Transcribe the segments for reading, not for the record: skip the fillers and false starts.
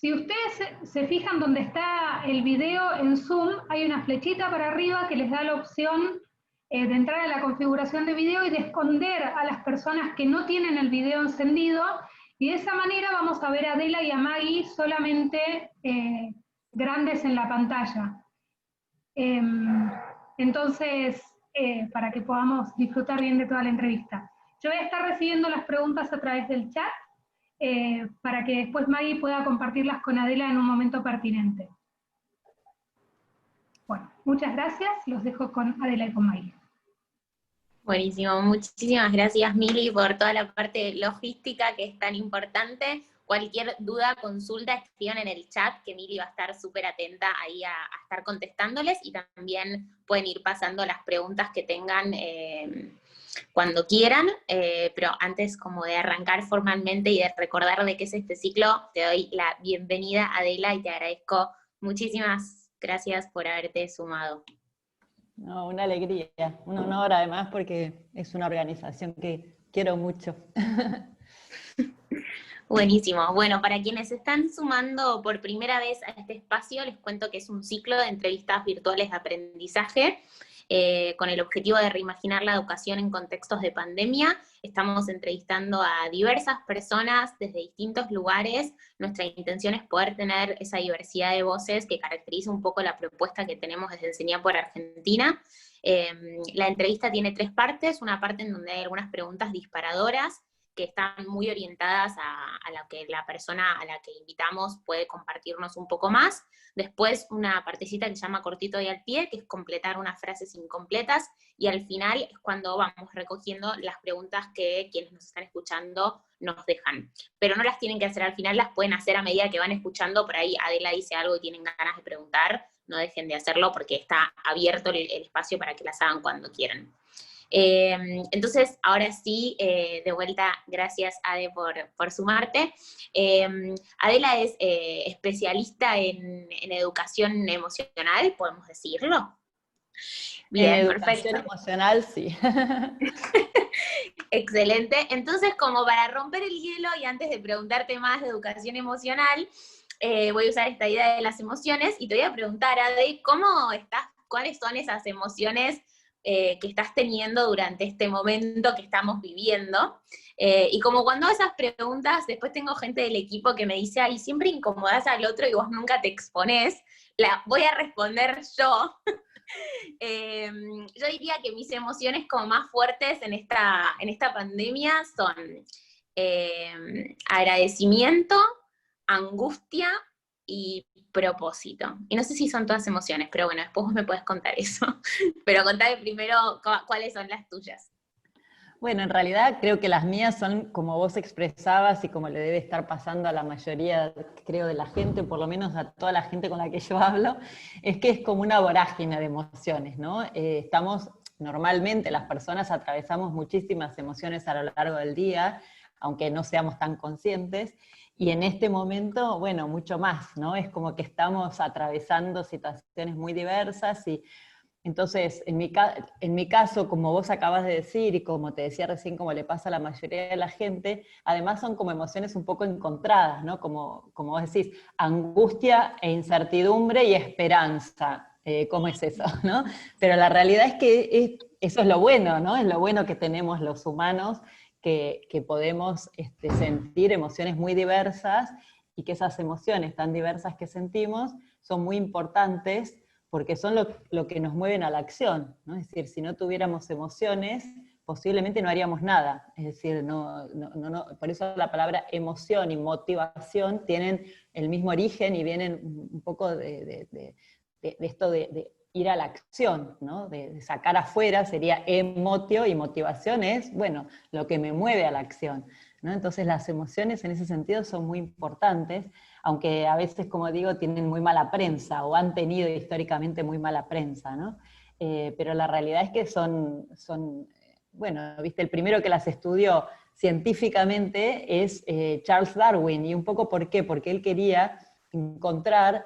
Si ustedes se fijan donde está el video en Zoom, hay una flechita para arriba que les da la opción de entrar a la configuración de video y de esconder a las personas que no tienen el video encendido, y de esa manera vamos a ver a Adela y a Maggie solamente grandes en la pantalla. Entonces, para que podamos disfrutar bien de toda la entrevista. Yo voy a estar recibiendo las preguntas a través del chat, para que después Maggie pueda compartirlas con Adela en un momento pertinente. Bueno, muchas gracias, los dejo con Adela y con Maggie. Buenísimo, muchísimas gracias Mili por toda la parte logística que es tan importante. Cualquier duda, consulta, escriban en el chat, que Mili va a estar súper atenta ahí a estar contestándoles, y también pueden ir pasando las preguntas que tengan cuando quieran, pero antes como de arrancar formalmente y de recordar de qué es este ciclo, te doy la bienvenida, Adela, y te agradezco muchísimas gracias por haberte sumado. No, una alegría, un honor además, porque es una organización que quiero mucho. Buenísimo. Bueno, para quienes se están sumando por primera vez a este espacio, les cuento que es un ciclo de entrevistas virtuales de aprendizaje, con el objetivo de reimaginar la educación en contextos de pandemia. Estamos entrevistando a diversas personas desde distintos lugares. Nuestra intención es poder tener esa diversidad de voces que caracteriza un poco la propuesta que tenemos desde Enseñar por Argentina. La entrevista tiene 3 partes, una parte en donde hay algunas preguntas disparadoras, que están muy orientadas a lo que la persona a la que invitamos puede compartirnos un poco más. Después una partecita que se llama cortito y al pie, que es completar unas frases incompletas, y al final es cuando vamos recogiendo las preguntas que quienes nos están escuchando nos dejan. Pero no las tienen que hacer al final, las pueden hacer a medida que van escuchando. Por ahí Adela dice algo y tienen ganas de preguntar, no dejen de hacerlo porque está abierto el espacio para que las hagan cuando quieran. Entonces, ahora sí, de vuelta, gracias Ade por sumarte. Adela es especialista en educación emocional, ¿podemos decirlo? Bien, en educación emocional, sí. Excelente. Entonces, como para romper el hielo y antes de preguntarte más de educación emocional, voy a usar esta idea de las emociones y te voy a preguntar, Ade, ¿cómo estás? ¿Cuáles son esas emociones que estás teniendo durante este momento que estamos viviendo? Y como cuando hago esas preguntas, después tengo gente del equipo que me dice, ay, siempre incomodás al otro y vos nunca te exponés, la voy a responder yo. Yo diría que mis emociones como más fuertes en esta pandemia son agradecimiento, angustia y propósito. Y no sé si son todas emociones, pero bueno, después vos me podés contar eso. Pero contame primero cuáles son las tuyas. Bueno, en realidad creo que las mías son como vos expresabas y como le debe estar pasando a la mayoría, creo, de la gente, por lo menos a toda la gente con la que yo hablo, es que es como una vorágine de emociones, ¿no? Normalmente las personas atravesamos muchísimas emociones a lo largo del día, aunque no seamos tan conscientes, y en este momento, bueno, mucho más, ¿no? Es como que estamos atravesando situaciones muy diversas y entonces, en mi caso, como vos acabas de decir, y como te decía recién, como le pasa a la mayoría de la gente, además son como emociones un poco encontradas, ¿no? Como vos decís, angustia e incertidumbre y esperanza. ¿Cómo es eso, no? Pero la realidad es que eso es lo bueno, ¿no? Es lo bueno que tenemos los humanos, que podemos sentir emociones muy diversas, y que esas emociones tan diversas que sentimos son muy importantes, porque son lo que nos mueven a la acción, ¿no? Es decir, si no tuviéramos emociones, posiblemente no haríamos nada. Es decir, por eso la palabra emoción y motivación tienen el mismo origen y vienen un poco de esto de ir a la acción, ¿no? De sacar afuera sería emotio, y motivación es, bueno, lo que me mueve a la acción, ¿no? Entonces las emociones en ese sentido son muy importantes, aunque a veces, como digo, tienen muy mala prensa, o han tenido históricamente muy mala prensa, ¿no? Pero la realidad es que bueno, viste, el primero que las estudió científicamente es Charles Darwin, y un poco ¿por qué? Porque él quería encontrar,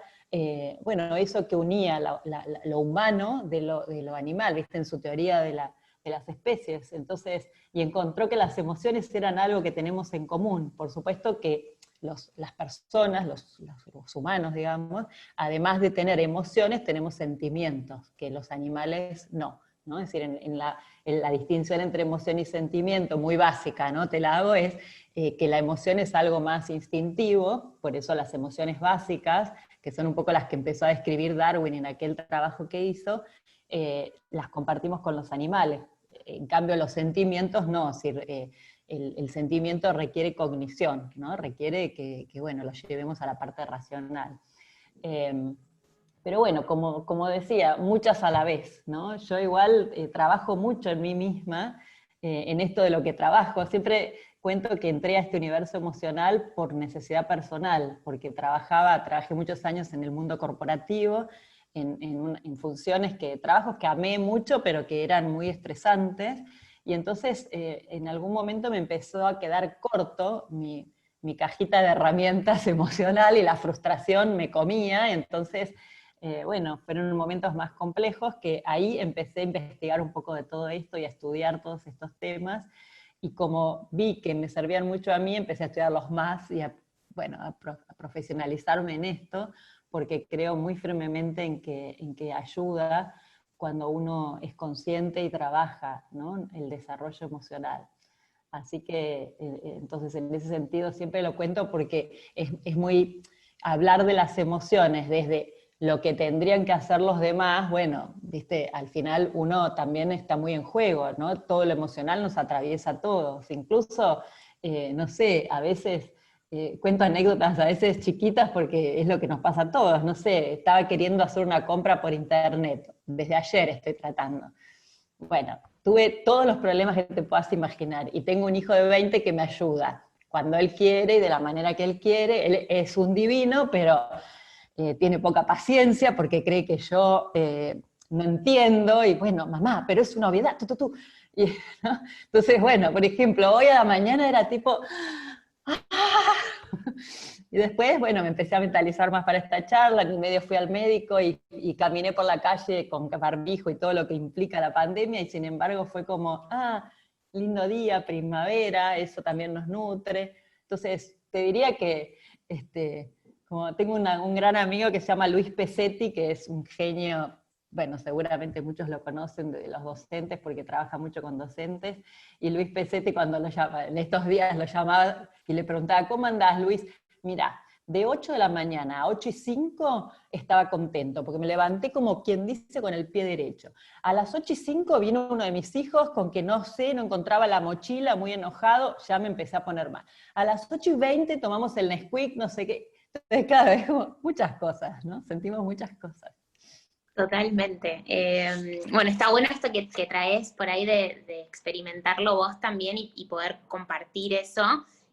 bueno, eso que unía lo humano de lo animal, viste, en su teoría de las especies. Entonces, y encontró que las emociones eran algo que tenemos en común. Por supuesto que las personas, los humanos, digamos, además de tener emociones, tenemos sentimientos, que los animales no. ¿No? Es decir, en la distinción entre emoción y sentimiento, muy básica, ¿no? Te la hago, es que la emoción es algo más instintivo, por eso las emociones básicas, que son un poco las que empezó a describir Darwin en aquel trabajo que hizo, las compartimos con los animales. En cambio, los sentimientos no, es decir, el sentimiento requiere cognición, ¿no? Requiere que, bueno, lo llevemos a la parte racional. Pero bueno, como decía, muchas a la vez, ¿no? Yo igual trabajo mucho en mí misma, en esto de lo que trabajo. Siempre cuento que entré a este universo emocional por necesidad personal, porque trabajé muchos años en el mundo corporativo, en funciones trabajos que amé mucho, pero que eran muy estresantes, y entonces en algún momento me empezó a quedar corto mi cajita de herramientas emocional, y la frustración me comía, entonces... bueno, fueron momentos más complejos que ahí empecé a investigar un poco de todo esto y a estudiar todos estos temas, y como vi que me servían mucho a mí, empecé a estudiarlos más y a profesionalizarme en esto, porque creo muy firmemente en que ayuda cuando uno es consciente y trabaja, ¿no? El desarrollo emocional. Así que, entonces, en ese sentido siempre lo cuento porque es muy hablar de las emociones desde lo que tendrían que hacer los demás, bueno, viste, al final uno también está muy en juego, ¿no? Todo lo emocional nos atraviesa a todos, incluso, no sé, a veces cuento anécdotas a veces chiquitas porque es lo que nos pasa a todos, no sé, estaba queriendo hacer una compra por internet, desde ayer estoy tratando. Bueno, tuve todos los problemas que te puedas imaginar, y tengo un hijo de 20 que me ayuda, cuando él quiere y de la manera que él quiere. Él es un divino, pero tiene poca paciencia porque cree que yo no entiendo, y bueno, mamá, pero es una obviedad, tú. Y, ¿no? Entonces, bueno, por ejemplo, hoy a la mañana era tipo... Y después, bueno, me empecé a mentalizar más para esta charla, en medio fui al médico y caminé por la calle con barbijo y todo lo que implica la pandemia, y sin embargo fue como, lindo día, primavera, eso también nos nutre. Entonces, te diría que como tengo un gran amigo que se llama Luis Pesetti, que es un genio, bueno, seguramente muchos lo conocen de los docentes porque trabaja mucho con docentes, y Luis Pesetti cuando en estos días lo llamaba y le preguntaba, ¿cómo andás, Luis? Mira, de 8 de la mañana a 8:05 estaba contento, porque me levanté como quien dice con el pie derecho. A las 8:05 vino uno de mis hijos con que no encontraba la mochila, muy enojado, ya me empecé a poner mal. A las 8:20 tomamos el Nesquik, no sé qué. Entonces, claro, es como muchas cosas, ¿no? Sentimos muchas cosas. Totalmente. Bueno, está bueno esto que traes por ahí de experimentarlo vos también y poder compartir eso,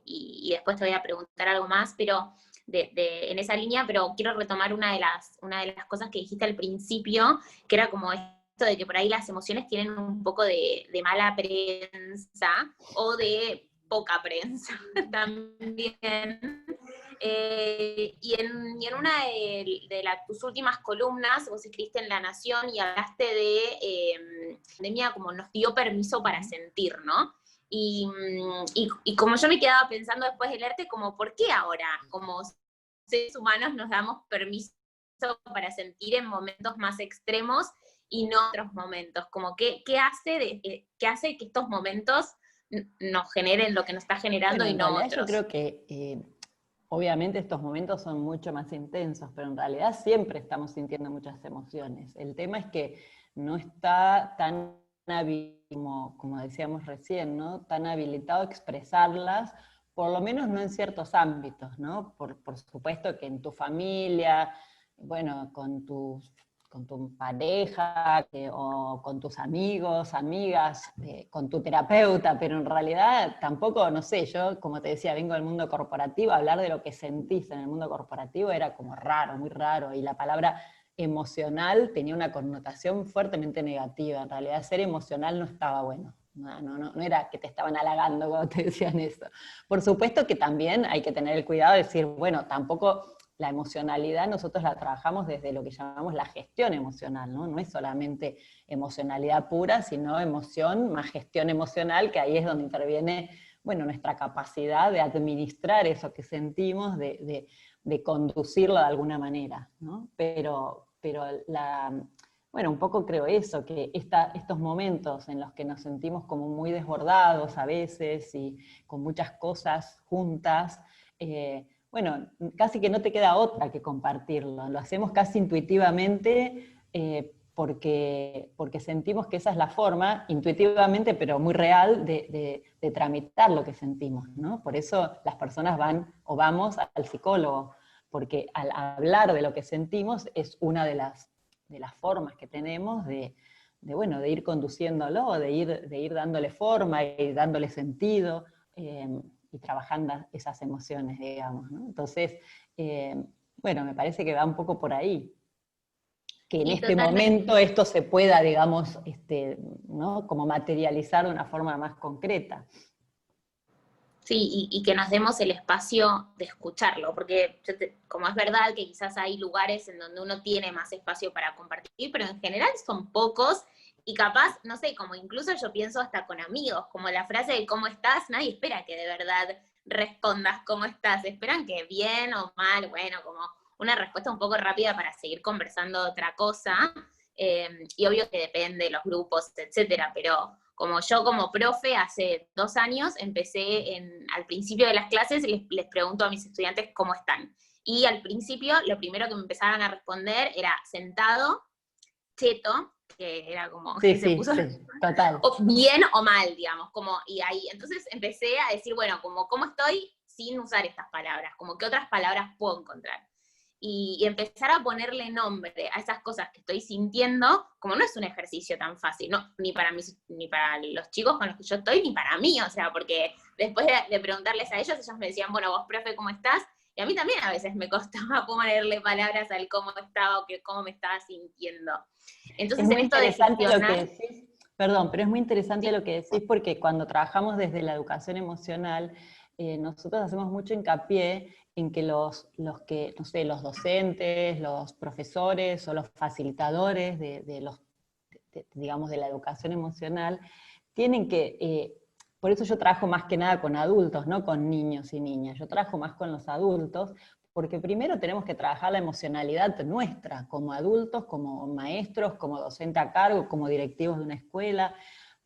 y después te voy a preguntar algo más, pero en esa línea, pero quiero retomar una de las cosas que dijiste al principio, que era como esto de que por ahí las emociones tienen un poco de mala prensa o de poca prensa también. Y en una de tus últimas columnas, vos escribiste en La Nación y hablaste de pandemia como nos dio permiso para sentir, ¿no? Y como yo me quedaba pensando después de leerte, como ¿por qué ahora, como seres humanos, nos damos permiso para sentir en momentos más extremos y no otros momentos? Como ¿qué hace que estos momentos nos generen lo que nos está generando, Bueno, y en no realidad otros? yo creo que obviamente estos momentos son mucho más intensos, pero en realidad siempre estamos sintiendo muchas emociones. El tema es que no está tan como decíamos recién, ¿no? Tan habilitado a expresarlas, por lo menos no en ciertos ámbitos, ¿no? Por supuesto que en tu familia, bueno, con tu pareja, o con tus amigos, amigas, con tu terapeuta, pero en realidad tampoco, no sé, yo como te decía, vengo del mundo corporativo, hablar de lo que sentís en el mundo corporativo era como raro, muy raro, y la palabra emocional tenía una connotación fuertemente negativa. En realidad ser emocional no estaba bueno. No era que te estaban halagando cuando te decían eso. Por supuesto que también hay que tener el cuidado de decir, bueno, tampoco la emocionalidad nosotros la trabajamos desde lo que llamamos la gestión emocional, ¿no? No es solamente emocionalidad pura, sino emoción más gestión emocional, que ahí es donde interviene bueno, nuestra capacidad de administrar eso que sentimos, de conducirlo de alguna manera, ¿no? Pero bueno, un poco creo eso, que estos momentos en los que nos sentimos como muy desbordados a veces y con muchas cosas juntas, bueno, casi que no te queda otra que compartirlo, lo hacemos casi intuitivamente porque sentimos que esa es la forma, intuitivamente pero muy real, de tramitar lo que sentimos, ¿no? Por eso las personas van o vamos al psicólogo, porque al hablar de lo que sentimos es una de las formas que tenemos bueno, de ir conduciéndolo, de ir dándole forma y dándole sentido, y trabajando esas emociones, digamos, ¿no? Entonces, bueno, me parece que va un poco por ahí. Que en Sí, este totalmente. momento esto se pueda, digamos, ¿no? Como materializar de una forma más concreta. Sí, y que nos demos el espacio de escucharlo, porque como es verdad que quizás hay lugares en donde uno tiene más espacio para compartir, pero en general son pocos, y capaz, no sé, como incluso yo pienso hasta con amigos, como la frase de ¿cómo estás? Nadie espera que de verdad respondas ¿cómo estás? Esperan que bien o mal, bueno, como una respuesta un poco rápida para seguir conversando otra cosa, y obvio que depende de los grupos, etcétera, pero como yo como profe hace 2 años empecé al principio de las clases les pregunto a mis estudiantes cómo están. Y al principio lo primero que me empezaban a responder era sentado, cheto, que era como Sí, que se sí, puso sí, total. o bien o mal, digamos, como, y ahí, entonces empecé a decir, bueno, como, ¿cómo estoy sin usar estas palabras? Como, ¿qué otras palabras puedo encontrar? Y empezar a ponerle nombre a esas cosas que estoy sintiendo, como no es un ejercicio tan fácil, ¿no? Ni para los chicos con los que yo estoy, ni para mí, o sea, porque después de preguntarles a ellos me decían, bueno, vos, profe, ¿cómo estás? Y a mí también a veces me costaba ponerle palabras al cómo estaba o cómo me estaba sintiendo. Es Entonces, en muy esto de interesante lo que gestionar, decís, perdón, pero es muy interesante sí, lo que decís porque cuando trabajamos desde la educación emocional, nosotros hacemos mucho hincapié en que los que, no sé, los docentes, los profesores o los facilitadores digamos, de la educación emocional, tienen que, por eso yo trabajo más que nada con adultos, no con niños y niñas, yo trabajo más con los adultos, porque primero tenemos que trabajar la emocionalidad nuestra, como adultos, como maestros, como docente a cargo, como directivos de una escuela,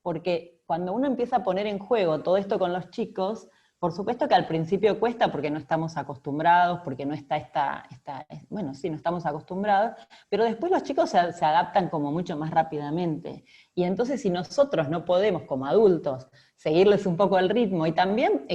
porque cuando uno empieza a poner en juego todo esto con los chicos, por supuesto que al principio cuesta porque no estamos acostumbrados, porque no está bueno, sí, no estamos acostumbrados, pero después los chicos se adaptan como mucho más rápidamente. Y entonces si nosotros no podemos como adultos seguirles un poco el ritmo y también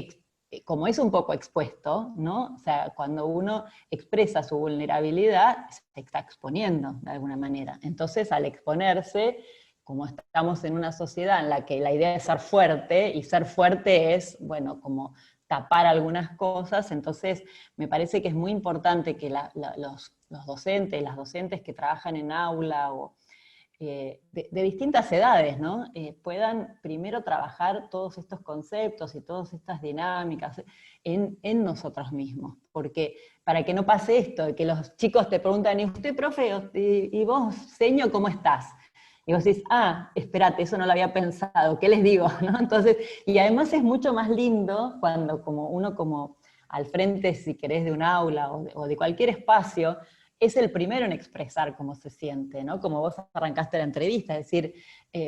como es un poco expuesto, ¿no? O sea, cuando uno expresa su vulnerabilidad, se está exponiendo de alguna manera. Entonces, al exponerse, como estamos en una sociedad en la que la idea es ser fuerte, y ser fuerte es, bueno, como tapar algunas cosas, entonces me parece que es muy importante que los docentes, las docentes que trabajan en aula o de distintas edades, ¿no? Puedan primero trabajar todos estos conceptos y todas estas dinámicas en nosotros mismos, porque para que no pase esto, de que los chicos te preguntan, ¿y usted, profe? ¿Y vos, seño, cómo estás? Y vos decís, espérate, eso no lo había pensado, ¿qué les digo? ¿No? Entonces, y además es mucho más lindo cuando como uno como al frente, si querés, de un aula o de cualquier espacio, es el primero en expresar cómo se siente, ¿no? Como vos arrancaste la entrevista, es decir,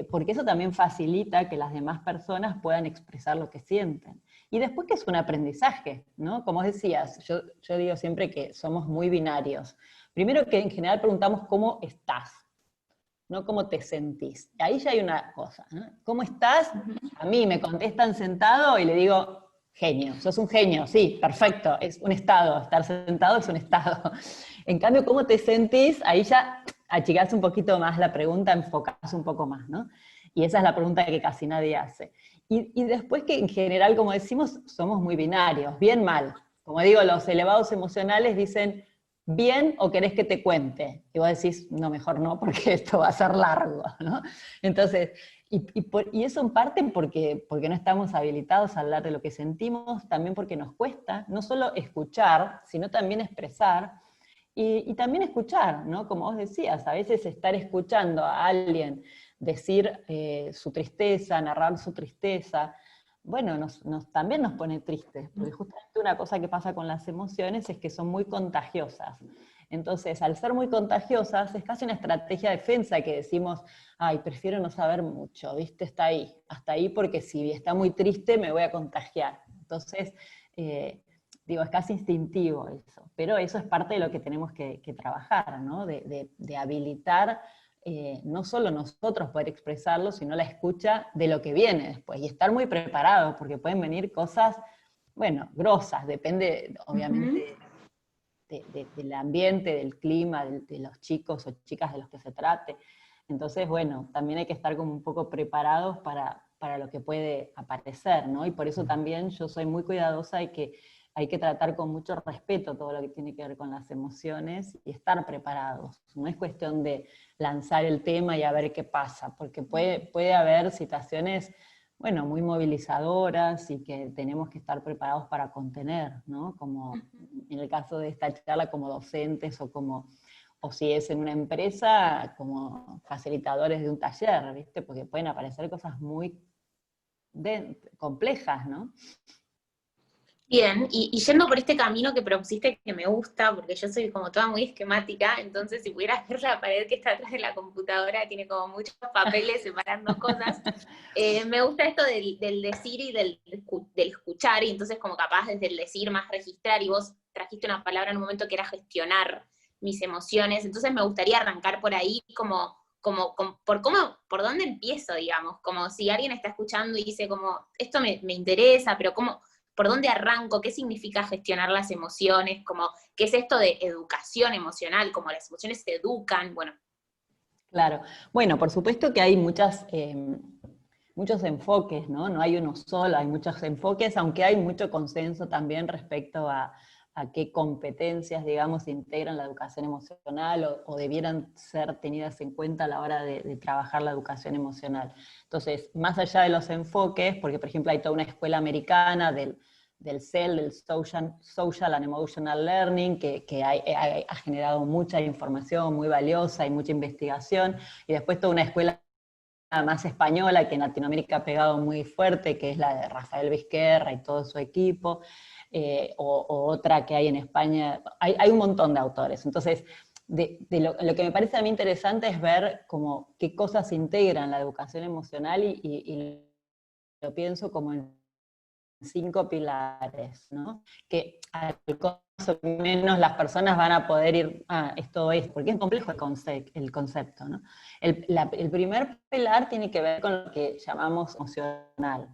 porque eso también facilita que las demás personas puedan expresar lo que sienten. Y después que es un aprendizaje, ¿no? Como decías, yo digo siempre que somos muy binarios. Primero que en general preguntamos cómo estás, no cómo te sentís. Ahí ya hay una cosa, ¿no? ¿Cómo estás? A mí me contestan sentado y le digo, genio, sos un genio, sí, perfecto, es un estado, estar sentado es un estado. En cambio, ¿cómo te sentís? Ahí ya achicás un poquito más la pregunta, enfocás un poco más, ¿no? Y esa es la pregunta que casi nadie hace. Y después que en general, como decimos, somos muy binarios, bien, mal. Como digo, los elevados emocionales dicen, bien o querés que te cuente. Y vos decís, no, mejor no, porque esto va a ser largo, ¿no? Entonces, y eso en parte porque no estamos habilitados a hablar de lo que sentimos, también porque nos cuesta, no solo escuchar, sino también expresar, y también escuchar, ¿no? Como vos decías, a veces estar escuchando a alguien decir su tristeza, narrar su tristeza, bueno, también nos pone tristes, porque justamente una cosa que pasa con las emociones es que son muy contagiosas. Entonces, al ser muy contagiosas, es casi una estrategia de defensa que decimos, ay, prefiero no saber mucho, ¿viste? Está ahí, hasta ahí, porque si está muy triste me voy a contagiar. Entonces, digo, es casi instintivo eso, pero eso es parte de lo que tenemos que trabajar, ¿no? De habilitar no solo nosotros poder expresarlo, sino la escucha de lo que viene después, y estar muy preparados, porque pueden venir cosas, bueno, grosas, depende obviamente del ambiente, del clima, de los chicos o chicas de los que se trate. Entonces, bueno, también hay que estar como un poco preparados para lo que puede aparecer, ¿no? Y por eso también yo soy muy cuidadosa de que hay que tratar con mucho respeto todo lo que tiene que ver con las emociones y estar preparados. No es cuestión de lanzar el tema y a ver qué pasa, porque puede haber situaciones, bueno, muy movilizadoras y que tenemos que estar preparados para contener, ¿no? Como en el caso de esta charla, como docentes o si es en una empresa, como facilitadores de un taller, ¿viste? Porque pueden aparecer cosas muy complejas, ¿no? Bien, y yendo por este camino que propusiste que me gusta, porque yo soy como toda muy esquemática, entonces si pudieras ver la pared que está atrás de la computadora, tiene como muchos papeles separando cosas, me gusta esto del decir y del escuchar, y entonces como capaz desde el decir más registrar, y vos trajiste una palabra en un momento que era gestionar mis emociones, entonces me gustaría arrancar por ahí por dónde empiezo, digamos, como si alguien está escuchando y dice como, esto me interesa, pero ¿por dónde arranco? ¿Qué significa gestionar las emociones? Como, ¿qué es esto de educación emocional? Como las emociones se educan, bueno. Claro. Bueno, por supuesto que hay muchos enfoques, ¿no? No hay uno solo, hay muchos enfoques, aunque hay mucho consenso también respecto a qué competencias, digamos, integran la educación emocional o debieran ser tenidas en cuenta a la hora de trabajar la educación emocional. Entonces, más allá de los enfoques, porque por ejemplo hay toda una escuela americana del CEL, del Social and Emotional Learning, que ha generado mucha información muy valiosa y mucha investigación, y después toda una escuela más española que en Latinoamérica ha pegado muy fuerte, que es la de Rafael Vizquerra y todo su equipo, o otra que hay en España. Hay un montón de autores. Entonces, lo que me parece a mí interesante es ver como qué cosas integran la educación emocional y lo pienso como en 5 pilares, ¿no? Que al menos las personas van a poder ir, esto es, porque es complejo el concepto, ¿no? El primer pilar tiene que ver con lo que llamamos emocional,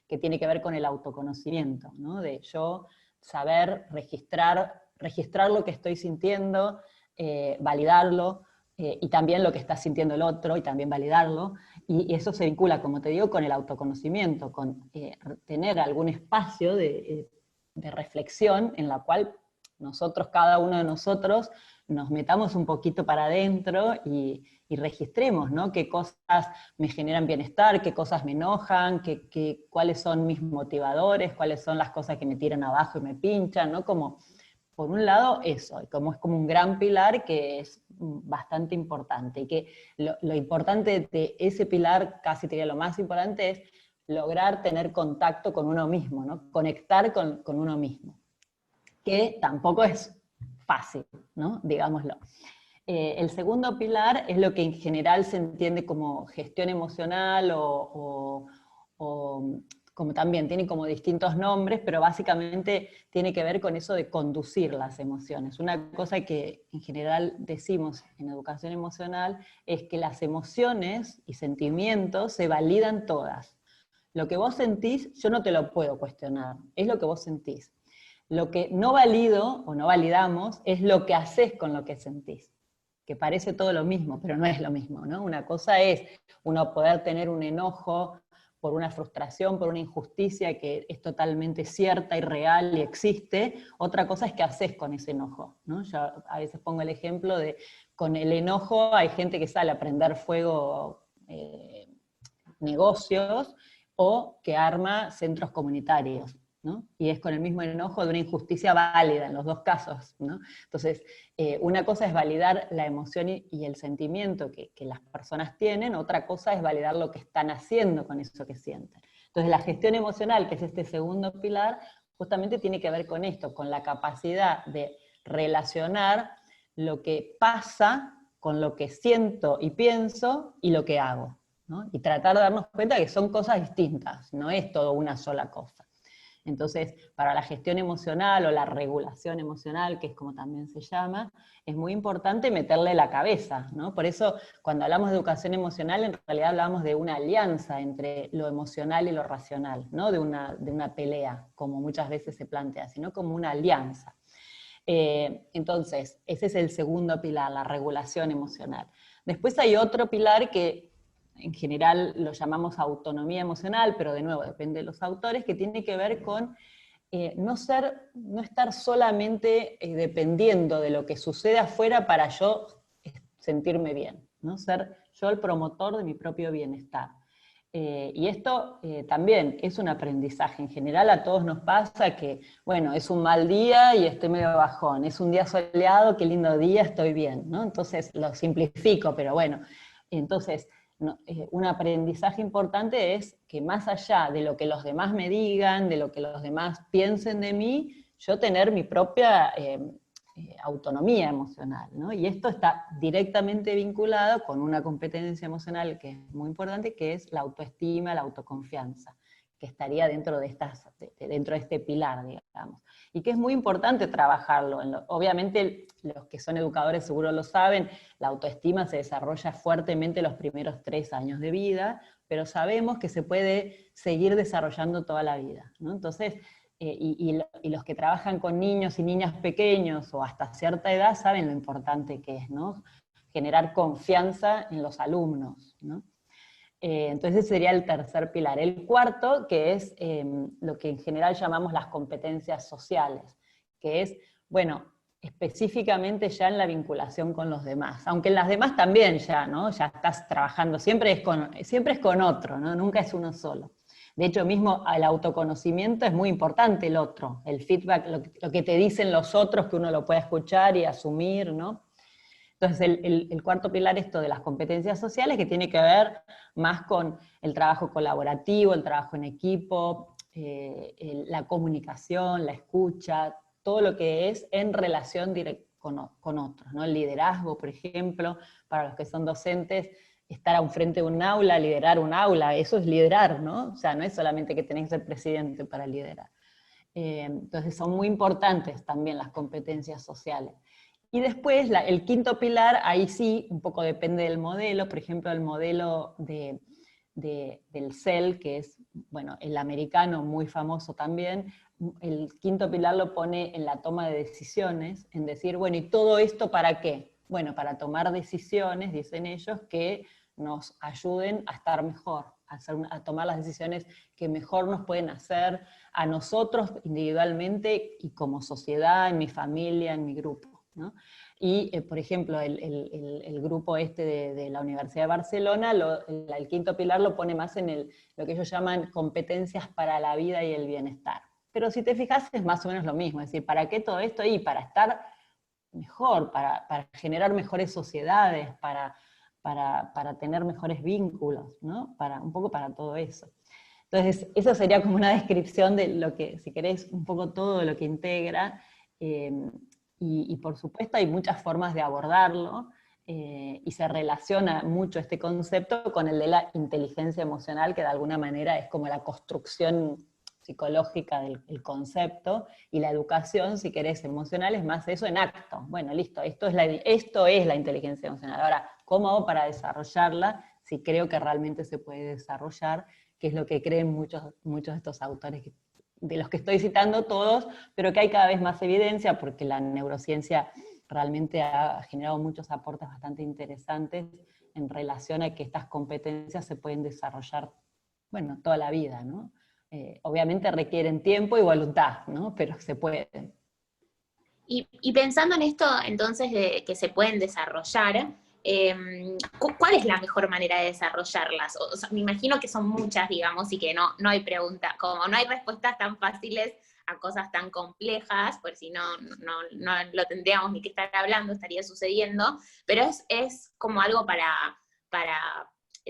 que tiene que ver con el autoconocimiento, ¿no? De yo saber registrar lo que estoy sintiendo, validarlo, y también lo que está sintiendo el otro, y también validarlo, y eso se vincula, como te digo, con el autoconocimiento, con tener algún espacio de reflexión en la cual nosotros, cada uno de nosotros, nos metamos un poquito para adentro y registremos, ¿no? Qué cosas me generan bienestar, qué cosas me enojan, cuáles son mis motivadores, cuáles son las cosas que me tiran abajo y me pinchan, ¿no? Como, por un lado, eso, como es como un gran pilar que es bastante importante, y que lo importante de ese pilar, casi te diría lo más importante, es lograr tener contacto con uno mismo, ¿no? Conectar con uno mismo, que tampoco es fácil, ¿no? Digámoslo. El segundo pilar es lo que en general se entiende como gestión emocional o como también tiene como distintos nombres, pero básicamente tiene que ver con eso de conducir las emociones. Una cosa que en general decimos en educación emocional es que las emociones y sentimientos se validan todas. Lo que vos sentís, yo no te lo puedo cuestionar, es lo que vos sentís. Lo que no valido o no validamos es lo que haces con lo que sentís, que parece todo lo mismo, pero no es lo mismo, ¿no? Una cosa es uno poder tener un enojo por una frustración, por una injusticia que es totalmente cierta y real y existe. Otra cosa es qué haces con ese enojo, ¿no? Yo a veces pongo el ejemplo de, con el enojo hay gente que sale a prender fuego negocios o que arma centros comunitarios, ¿no? Y es con el mismo enojo de una injusticia válida en los dos casos, ¿no? Entonces, una cosa es validar la emoción y el sentimiento que las personas tienen, otra cosa es validar lo que están haciendo con eso que sienten. Entonces la gestión emocional, que es este segundo pilar, justamente tiene que ver con esto, con la capacidad de relacionar lo que pasa con lo que siento y pienso y lo que hago, ¿no? Y tratar de darnos cuenta que son cosas distintas, no es todo una sola cosa. Entonces, para la gestión emocional o la regulación emocional, que es como también se llama, es muy importante meterle la cabeza, ¿no? Por eso, cuando hablamos de educación emocional, en realidad hablamos de una alianza entre lo emocional y lo racional, no de una pelea, como muchas veces se plantea, sino como una alianza. Entonces, ese es el segundo pilar, la regulación emocional. Después hay otro pilar que en general lo llamamos autonomía emocional, pero de nuevo depende de los autores, que tiene que ver con no estar solamente dependiendo de lo que sucede afuera para yo sentirme bien, ¿no? Ser yo el promotor de mi propio bienestar. Y esto también es un aprendizaje. En general a todos nos pasa que, bueno, es un mal día y estoy medio bajón, es un día soleado, qué lindo día, estoy bien, ¿no? Entonces lo simplifico, pero bueno, entonces un aprendizaje importante es que más allá de lo que los demás me digan, de lo que los demás piensen de mí, yo tener mi propia autonomía emocional, ¿no? Y esto está directamente vinculado con una competencia emocional que es muy importante, que es la autoestima, la autoconfianza, que estaría dentro de este pilar, digamos. Y que es muy importante trabajarlo. Obviamente los que son educadores seguro lo saben, la autoestima se desarrolla fuertemente los primeros 3 años de vida, pero sabemos que se puede seguir desarrollando toda la vida, ¿no? Entonces, y los que trabajan con niños y niñas pequeños o hasta cierta edad saben lo importante que es, ¿no? Generar confianza en los alumnos, ¿no? Entonces ese sería el tercer pilar. El cuarto, que es lo que en general llamamos las competencias sociales, que es, bueno, específicamente ya en la vinculación con los demás, aunque en las demás también ya, ¿no? Ya estás trabajando, siempre es con otro, ¿no? Nunca es uno solo. De hecho, mismo al autoconocimiento es muy importante el otro, el feedback, lo que te dicen los otros, que uno lo puede escuchar y asumir, ¿no? Entonces, el cuarto pilar es esto de las competencias sociales, que tiene que ver más con el trabajo colaborativo, el trabajo en equipo, la comunicación, la escucha, todo lo que es en relación con otros, ¿no? El liderazgo, por ejemplo, para los que son docentes, estar a un frente de un aula, liderar un aula, eso es liderar, ¿no? O sea, no es solamente que tenés que ser presidente para liderar. Entonces son muy importantes también las competencias sociales. Y después, el quinto pilar, ahí sí, un poco depende del modelo, por ejemplo, el modelo del CEL, que es, bueno, el americano muy famoso también, el quinto pilar lo pone en la toma de decisiones, en decir, bueno, ¿y todo esto para qué? Bueno, para tomar decisiones, dicen ellos, que nos ayuden a estar mejor, a tomar las decisiones que mejor nos pueden hacer a nosotros individualmente y como sociedad, en mi familia, en mi grupo, ¿no? Y, por ejemplo, el grupo de la Universidad de Barcelona, el quinto pilar lo pone más en lo que ellos llaman competencias para la vida y el bienestar. Pero si te fijas es más o menos lo mismo, es decir, ¿para qué todo esto? Y para estar mejor, para generar mejores sociedades, para tener mejores vínculos, ¿no? Un poco para todo eso. Entonces, eso sería como una descripción de lo que, si querés, un poco todo lo que integra, y por supuesto hay muchas formas de abordarlo, y se relaciona mucho este concepto con el de la inteligencia emocional, que de alguna manera es como la construcción psicológica del concepto, y la educación, si querés, emocional, es más eso en acto. Bueno, listo, esto es la inteligencia emocional. Ahora, ¿cómo hago para desarrollarla? Si creo que realmente se puede desarrollar, que es lo que creen muchos de estos autores, de los que estoy citando todos, pero que hay cada vez más evidencia, porque la neurociencia realmente ha generado muchos aportes bastante interesantes en relación a que estas competencias se pueden desarrollar, bueno, toda la vida, ¿no? Obviamente requieren tiempo y voluntad, ¿no? Pero se pueden. Y pensando en esto, entonces, de que se pueden desarrollar, ¿cuál es la mejor manera de desarrollarlas? O sea, me imagino que son muchas, digamos, y que no hay preguntas, como no hay respuestas tan fáciles a cosas tan complejas, pues si no lo tendríamos ni que estar hablando, estaría sucediendo, pero es como algo para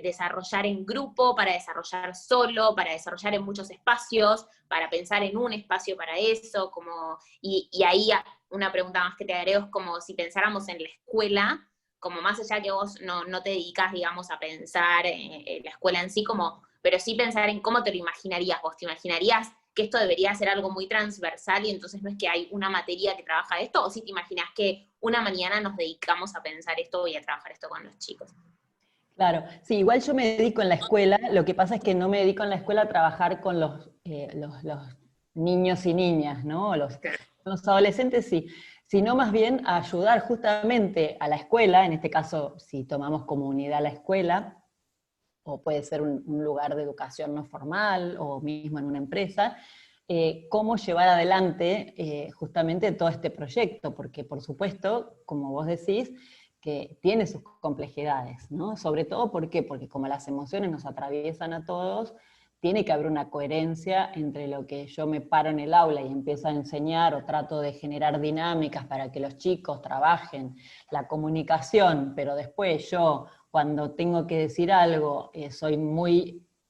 desarrollar en grupo, para desarrollar solo, para desarrollar en muchos espacios, para pensar en un espacio para eso, y ahí una pregunta más que te agrego es como si pensáramos en la escuela, como más allá que vos no te dedicas, digamos, a pensar en la escuela en sí, pero sí pensar en cómo te lo imaginarías vos. ¿Te imaginarías que esto debería ser algo muy transversal y entonces no es que hay una materia que trabaja esto? ¿O si te imaginas que una mañana nos dedicamos a pensar esto y a trabajar esto con los chicos? Claro, sí, igual yo me dedico en la escuela, lo que pasa es que no me dedico en la escuela a trabajar con los niños y niñas, ¿no? Los adolescentes sí, sino más bien a ayudar justamente a la escuela, en este caso si tomamos como unidad la escuela, o puede ser un lugar de educación no formal, o mismo en una empresa, cómo llevar adelante justamente todo este proyecto, porque por supuesto, como vos decís, que tiene sus complejidades, ¿no? Sobre todo, ¿por qué? Porque como las emociones nos atraviesan a todos, tiene que haber una coherencia entre lo que yo me paro en el aula y empiezo a enseñar o trato de generar dinámicas para que los chicos trabajen la comunicación, pero después yo, cuando tengo que decir algo,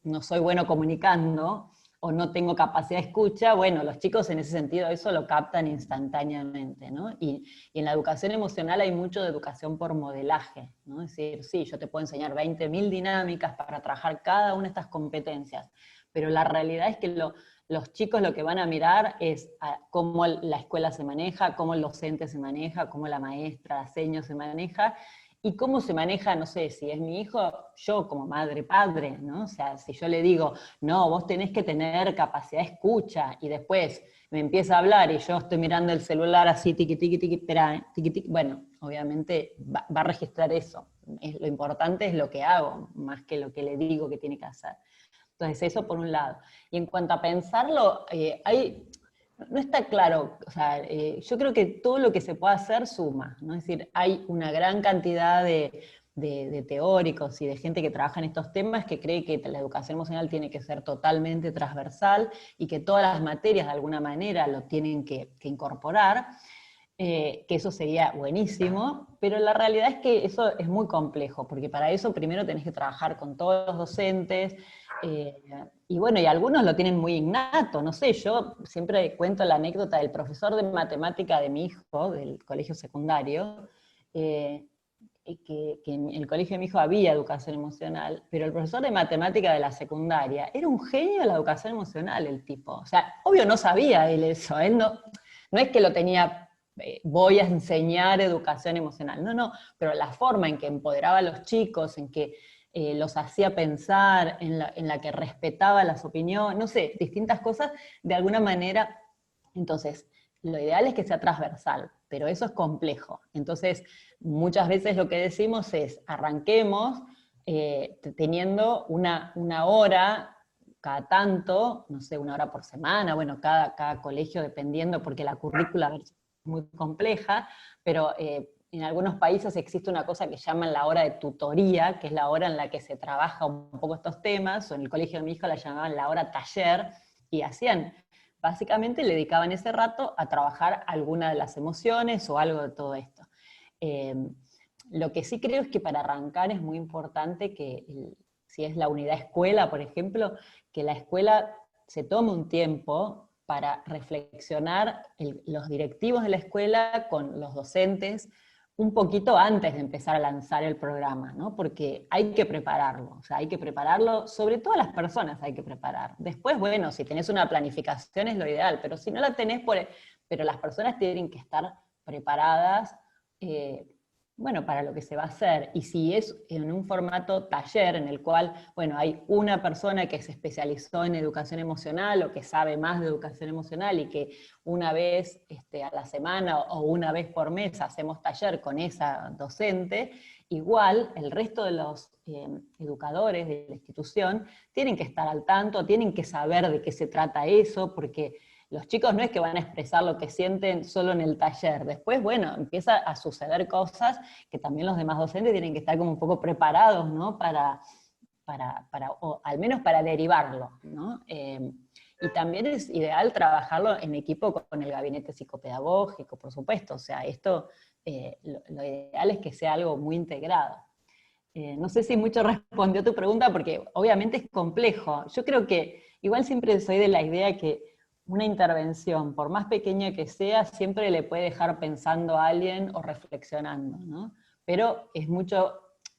no soy bueno comunicando, o no tengo capacidad de escucha, bueno, los chicos en ese sentido eso lo captan instantáneamente, ¿no? Y en la educación emocional hay mucho de educación por modelaje, ¿no? Es decir, sí, yo te puedo enseñar 20.000 dinámicas para trabajar cada una de estas competencias, pero la realidad es que los chicos lo que van a mirar es cómo la escuela se maneja, cómo el docente se maneja, cómo la maestra, la seño se maneja, y cómo se maneja, no sé, si es mi hijo, yo como madre, padre, ¿no? O sea, si yo le digo, no, vos tenés que tener capacidad de escucha, y después me empieza a hablar y yo estoy mirando el celular así, tiqui, tiqui, tiqui, espera, tiqui, tiqui, bueno, obviamente va a registrar eso. Lo importante es lo que hago, más que lo que le digo que tiene que hacer. Entonces, eso por un lado. Y en cuanto a pensarlo, no está claro, o sea, yo creo que todo lo que se puede hacer suma, ¿no? Es decir, hay una gran cantidad de teóricos y de gente que trabaja en estos temas que cree que la educación emocional tiene que ser totalmente transversal y que todas las materias de alguna manera lo tienen que incorporar, que eso sería buenísimo, pero la realidad es que eso es muy complejo, porque para eso primero tenés que trabajar con todos los docentes, y bueno, y algunos lo tienen muy innato, no sé, yo siempre cuento la anécdota del profesor de matemática de mi hijo, del colegio secundario, que en el colegio de mi hijo había educación emocional, pero el profesor de matemática de la secundaria era un genio de la educación emocional, el tipo. O sea, obvio no sabía él eso, él no es que lo tenía, voy a enseñar educación emocional, no, pero la forma en que empoderaba a los chicos, en que los hacía pensar, en la que respetaba las opiniones, no sé, distintas cosas, de alguna manera. Entonces, lo ideal es que sea transversal, pero eso es complejo. Entonces, muchas veces lo que decimos es, arranquemos teniendo una hora cada tanto, no sé, una hora por semana, bueno, cada colegio dependiendo, porque la currícula es muy compleja, pero en algunos países existe una cosa que llaman la hora de tutoría, que es la hora en la que se trabaja un poco estos temas, o en el colegio de mi hijo la llamaban la hora taller, y básicamente le dedicaban ese rato a trabajar alguna de las emociones o algo de todo esto. Lo que sí creo es que para arrancar es muy importante que, si es la unidad escuela, por ejemplo, que la escuela se tome un tiempo para reflexionar los directivos de la escuela con los docentes un poquito antes de empezar a lanzar el programa, ¿no? Porque hay que prepararlo, o sea, hay que prepararlo, sobre todo a las personas hay que preparar. Después, bueno, si tenés una planificación es lo ideal, pero si no la tenés, pero las personas tienen que estar preparadas, bueno, para lo que se va a hacer. Y si es en un formato taller en el cual, bueno, hay una persona que se especializó en educación emocional o que sabe más de educación emocional y que una vez a la semana o una vez por mes hacemos taller con esa docente, igual el resto de los educadores de la institución tienen que estar al tanto, tienen que saber de qué se trata eso, porque los chicos no es que van a expresar lo que sienten solo en el taller. Después, bueno, empieza a suceder cosas que también los demás docentes tienen que estar como un poco preparados, ¿no? O al menos para derivarlo, ¿no? Y también es ideal trabajarlo en equipo con el gabinete psicopedagógico, por supuesto. O sea, esto, lo ideal es que sea algo muy integrado. no sé si mucho respondió tu pregunta, porque obviamente es complejo. Yo creo que igual siempre soy de la idea que una intervención, por más pequeña que sea, siempre le puede dejar pensando a alguien o reflexionando, ¿no? Pero es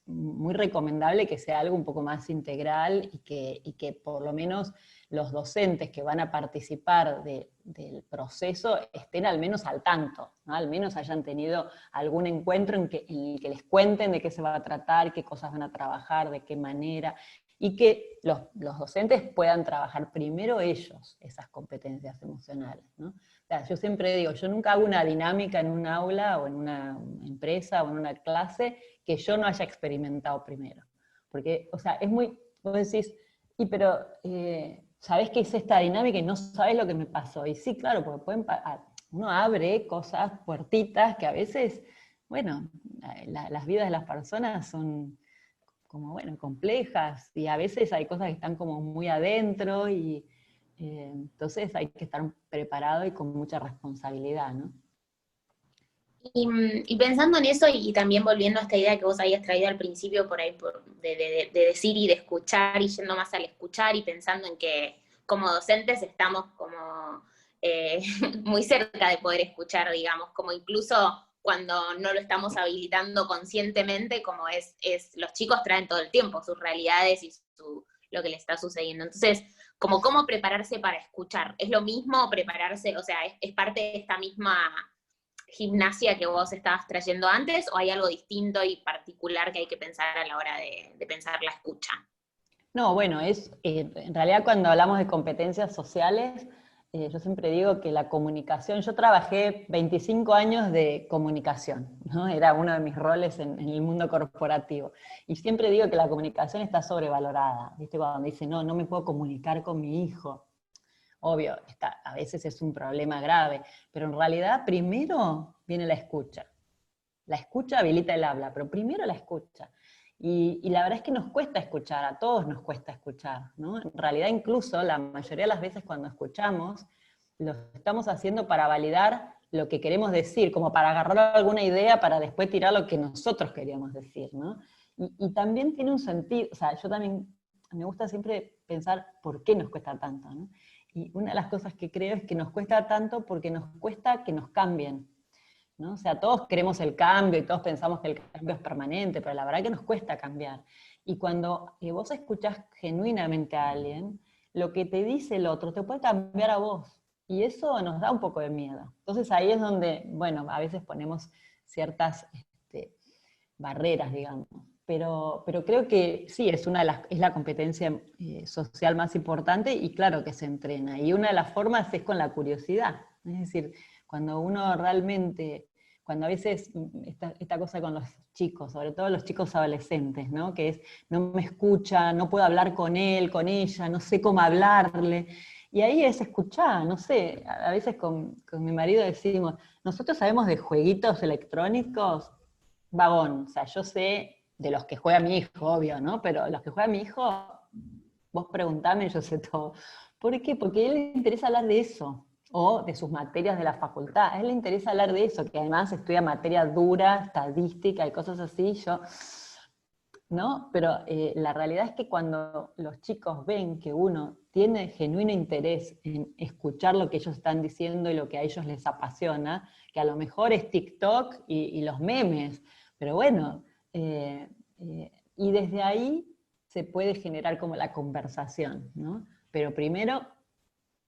muy recomendable que sea algo un poco más integral y que por lo menos los docentes que van a participar del proceso estén al menos al tanto, ¿no? Al menos hayan tenido algún encuentro en el que les cuenten de qué se va a tratar, qué cosas van a trabajar, de qué manera, y que los docentes puedan trabajar primero ellos esas competencias emocionales, ¿no? O sea, yo siempre digo, yo nunca hago una dinámica en un aula o en una empresa o en una clase que yo no haya experimentado primero. Porque, o sea, es muy, vos decís, pero ¿sabés qué es esta dinámica y no sabés lo que me pasó? Y sí, claro, porque uno abre cosas, puertitas, que a veces, bueno, las vidas de las personas son como, bueno, complejas, y a veces hay cosas que están como muy adentro, y entonces hay que estar preparado y con mucha responsabilidad, ¿no? Y pensando en eso y también volviendo a esta idea que vos habías traído al principio por ahí de decir y de escuchar y yendo más al escuchar y pensando en que como docentes estamos como muy cerca de poder escuchar, digamos, como incluso cuando no lo estamos habilitando conscientemente, como los chicos traen todo el tiempo sus realidades y lo que les está sucediendo. Entonces, como cómo prepararse para escuchar. ¿Es lo mismo prepararse, o sea, es parte de esta misma gimnasia que vos estabas trayendo antes, o hay algo distinto y particular que hay que pensar a la hora de pensar la escucha? No, bueno, en realidad cuando hablamos de competencias sociales, yo siempre digo que la comunicación, yo trabajé 25 años de comunicación, ¿no? Era uno de mis roles en el mundo corporativo, y siempre digo que la comunicación está sobrevalorada, ¿viste? Cuando dicen, no, no me puedo comunicar con mi hijo. Obvio, a veces es un problema grave, pero en realidad primero viene la escucha. La escucha habilita el habla, pero primero la escucha. Y la verdad es que nos cuesta escuchar, a todos nos cuesta escuchar, ¿no? En realidad incluso la mayoría de las veces cuando escuchamos, lo estamos haciendo para validar lo que queremos decir, como para agarrar alguna idea para después tirar lo que nosotros queríamos decir, ¿no? Y también tiene un sentido, o sea, yo también me gusta siempre pensar por qué nos cuesta tanto, ¿no? Y una de las cosas que creo es que nos cuesta tanto porque nos cuesta que nos cambien, ¿no? O sea, todos queremos el cambio y todos pensamos que el cambio es permanente, pero la verdad que nos cuesta cambiar. Y cuando vos escuchás genuinamente a alguien, lo que te dice el otro te puede cambiar a vos. Y eso nos da un poco de miedo. Entonces ahí es donde, bueno, a veces ponemos ciertas barreras, digamos. Pero creo que sí, es la competencia social más importante, y claro que se entrena. Y una de las formas es con la curiosidad. Es decir, cuando uno realmente, cuando a veces esta cosa con los chicos, sobre todo los chicos adolescentes, ¿no? Que es, no me escucha, no puedo hablar con él, con ella, no sé cómo hablarle. Y ahí es escuchar, no sé, a veces con mi marido decimos, nosotros sabemos de jueguitos electrónicos, vagón, o sea, yo sé de los que juega mi hijo, obvio, ¿no? Pero los que juega mi hijo, vos preguntame, yo sé todo. ¿Por qué? Porque a él le interesa hablar de eso, o de sus materias de la facultad. A él le interesa hablar de eso, que además estudia materia dura, estadística y cosas así, ¿no? Pero la realidad es que cuando los chicos ven que uno tiene genuino interés en escuchar lo que ellos están diciendo y lo que a ellos les apasiona, que a lo mejor es TikTok y los memes, pero bueno, y desde ahí se puede generar como la conversación, ¿no? Pero primero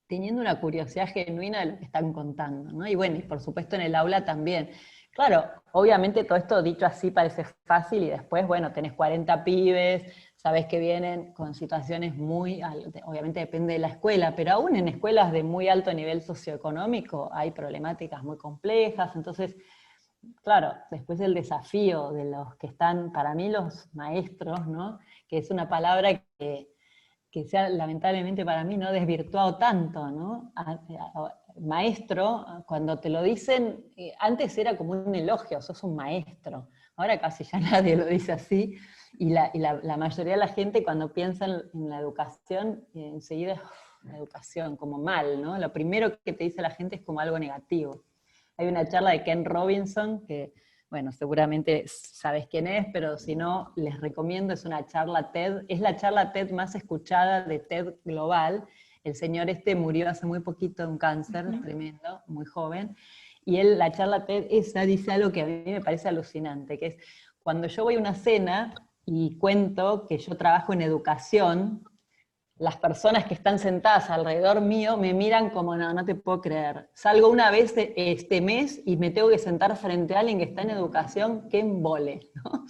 teniendo una curiosidad genuina de lo que están contando, ¿no? Y bueno, y por supuesto en el aula también. Claro, obviamente todo esto dicho así parece fácil, y después, bueno, tenés 40 pibes, sabés que vienen con situaciones obviamente depende de la escuela, pero aún en escuelas de muy alto nivel socioeconómico hay problemáticas muy complejas. Entonces, claro, después el desafío de los que están, para mí los maestros, ¿no? Que es una palabra que se ha lamentablemente para mí no desvirtuado tanto, ¿no? Maestro, cuando te lo dicen, antes era como un elogio, sos un maestro, ahora casi ya nadie lo dice así, y la mayoría de la gente cuando piensa en la educación, enseguida, la educación, como mal, ¿no? Lo primero que te dice la gente es como algo negativo. Hay una charla de Ken Robinson, que bueno, seguramente sabes quién es, pero si no, les recomiendo, es una charla TED, es la charla TED más escuchada de TED Global. El señor este murió hace muy poquito de un cáncer tremendo, muy joven, y él, la charla TED esa, dice algo que a mí me parece alucinante, que es, cuando yo voy a una cena y cuento que yo trabajo en educación, las personas que están sentadas alrededor mío me miran como, no, no te puedo creer. Salgo una vez este mes y me tengo que sentar frente a alguien que está en educación, qué embole, ¿no?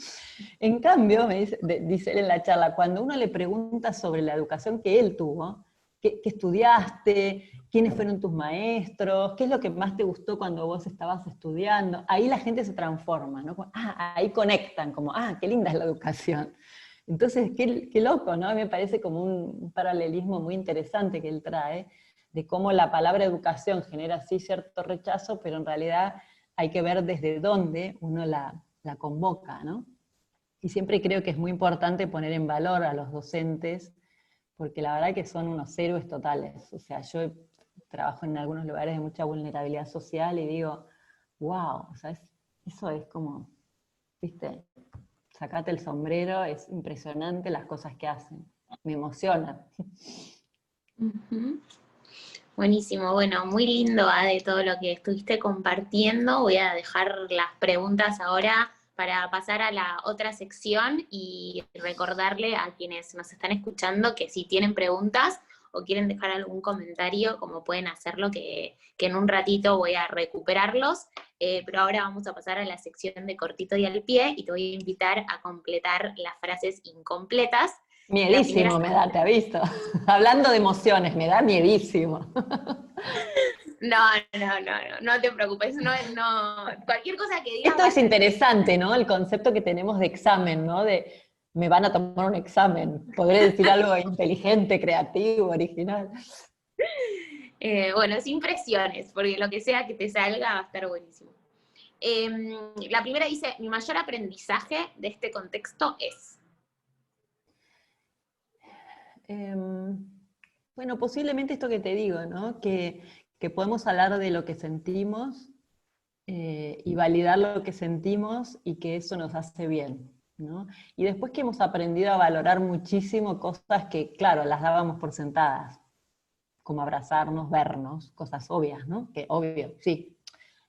En cambio, dice él en la charla, cuando uno le pregunta sobre la educación que él tuvo, qué estudiaste, quiénes fueron tus maestros, qué es lo que más te gustó cuando vos estabas estudiando, ahí la gente se transforma, ¿no? Ahí conectan, como, qué linda es la educación. Entonces, qué loco, ¿no? A mí me parece como un paralelismo muy interesante que él trae, de cómo la palabra educación genera sí cierto rechazo, pero en realidad hay que ver desde dónde uno la convoca, ¿no? Y siempre creo que es muy importante poner en valor a los docentes, porque la verdad que son unos héroes totales. O sea, yo trabajo en algunos lugares de mucha vulnerabilidad social y digo, wow, o sea, eso es como, ¿viste? Sacate el sombrero, es impresionante las cosas que hacen. Me emociona. Buenísimo, bueno, muy lindo, Ade, todo lo que estuviste compartiendo. Voy a dejar las preguntas ahora para pasar a la otra sección y recordarle a quienes nos están escuchando que si tienen preguntas o quieren dejar algún comentario, como pueden hacerlo, que en un ratito voy a recuperarlos. Pero ahora vamos a pasar a la sección de cortito y al pie y te voy a invitar a completar las frases incompletas. Miedísimo me da, te aviso. Hablando de emociones, me da miedísimo. No te preocupes, cualquier cosa que digas. Esto es interesante, ¿no? El concepto que tenemos de examen, ¿no? De me van a tomar un examen. Podré decir algo inteligente, creativo, original. Bueno, sin presiones, porque lo que sea que te salga va a estar buenísimo. La primera dice, mi mayor aprendizaje de este contexto es. Bueno, posiblemente esto que te digo, ¿no? Que podemos hablar de lo que sentimos y validar lo que sentimos y que eso nos hace bien, ¿no? Y después que hemos aprendido a valorar muchísimo cosas que, claro, las dábamos por sentadas, como abrazarnos, vernos, cosas obvias, ¿no? Que obvio, sí.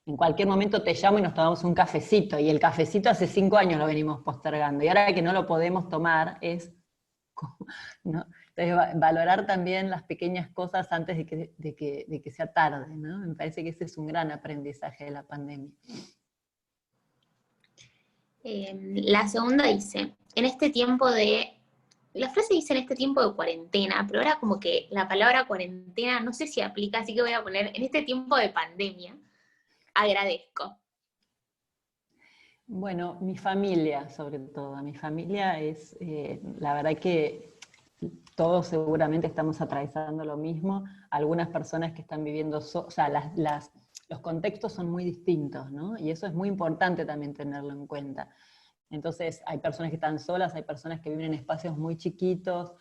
En cualquier momento te llamo y nos tomamos un cafecito, y el cafecito hace 5 años lo venimos postergando, y ahora que no lo podemos tomar es, ¿no? Entonces, valorar también las pequeñas cosas antes de que sea tarde, ¿no? Me parece que ese es un gran aprendizaje de la pandemia. La segunda dice, la frase dice en este tiempo de cuarentena, pero ahora como que la palabra cuarentena no sé si aplica, así que voy a poner, en este tiempo de pandemia, agradezco. Bueno, mi familia, sobre todo. Mi familia es, la verdad que todos seguramente estamos atravesando lo mismo. Algunas personas que están viviendo, o sea, los contextos son muy distintos, ¿no? Y eso es muy importante también tenerlo en cuenta. Entonces, hay personas que están solas, hay personas que viven en espacios muy chiquitos,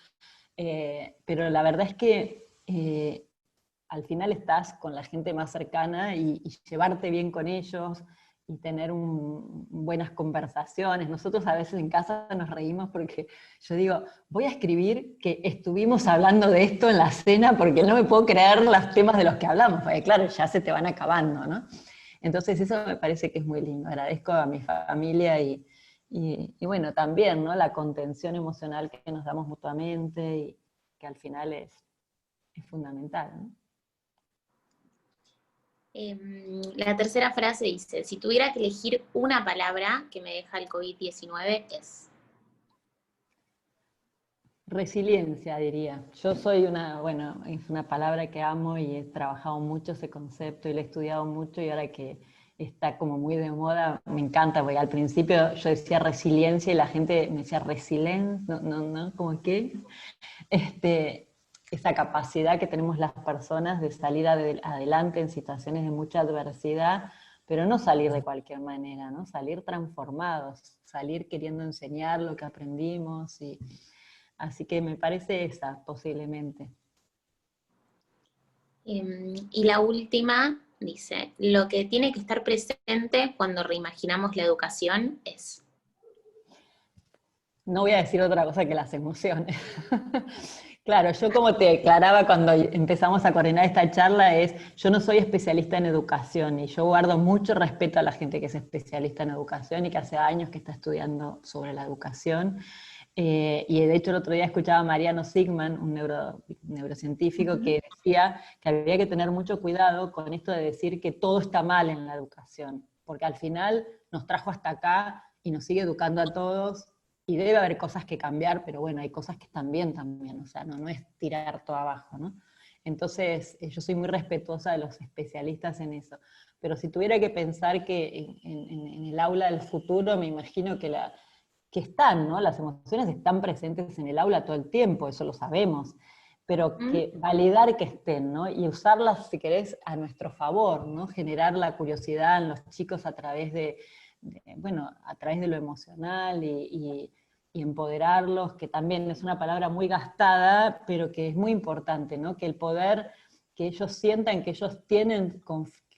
pero la verdad es que al final estás con la gente más cercana y llevarte bien con ellos, y tener buenas conversaciones. Nosotros a veces en casa nos reímos porque yo digo, voy a escribir que estuvimos hablando de esto en la cena porque no me puedo creer los temas de los que hablamos, porque claro, ya se te van acabando, ¿no? Entonces eso me parece que es muy lindo. Agradezco a mi familia y bueno, también, ¿no? La contención emocional que nos damos mutuamente y que al final es fundamental, ¿no? La tercera frase dice, si tuviera que elegir una palabra que me deja el COVID-19 es. Resiliencia, diría. Yo soy bueno, es una palabra que amo y he trabajado mucho ese concepto y lo he estudiado mucho, y ahora que está como muy de moda, me encanta, porque al principio yo decía resiliencia y la gente me decía resiliencia, no, como que esa capacidad que tenemos las personas de salir adelante en situaciones de mucha adversidad, pero no salir de cualquier manera, ¿no? Salir transformados, salir queriendo enseñar lo que aprendimos, así que me parece esa, posiblemente. Y la última dice, lo que tiene que estar presente cuando reimaginamos la educación es... No voy a decir otra cosa que las emociones. Claro, yo como te declaraba cuando empezamos a coordinar esta charla yo no soy especialista en educación y yo guardo mucho respeto a la gente que es especialista en educación y que hace años que está estudiando sobre la educación. Y de hecho el otro día escuchaba a Mariano Sigman, un neurocientífico, que decía que había que tener mucho cuidado con esto de decir que todo está mal en la educación, porque al final nos trajo hasta acá y nos sigue educando a todos. Y debe haber cosas que cambiar, pero bueno, hay cosas que están bien también, o sea, no es tirar todo abajo, ¿no? Entonces, yo soy muy respetuosa de los especialistas en eso. Pero si tuviera que pensar que en el aula del futuro, me imagino que están, ¿no? Las emociones están presentes en el aula todo el tiempo, eso lo sabemos, pero que validar que estén, ¿no? Y usarlas, si querés, a nuestro favor, ¿no? Generar la curiosidad en los chicos a través bueno, a través de lo emocional y empoderarlos, que también es una palabra muy gastada, pero que es muy importante, ¿no? Que el poder, que ellos sientan que ellos tienen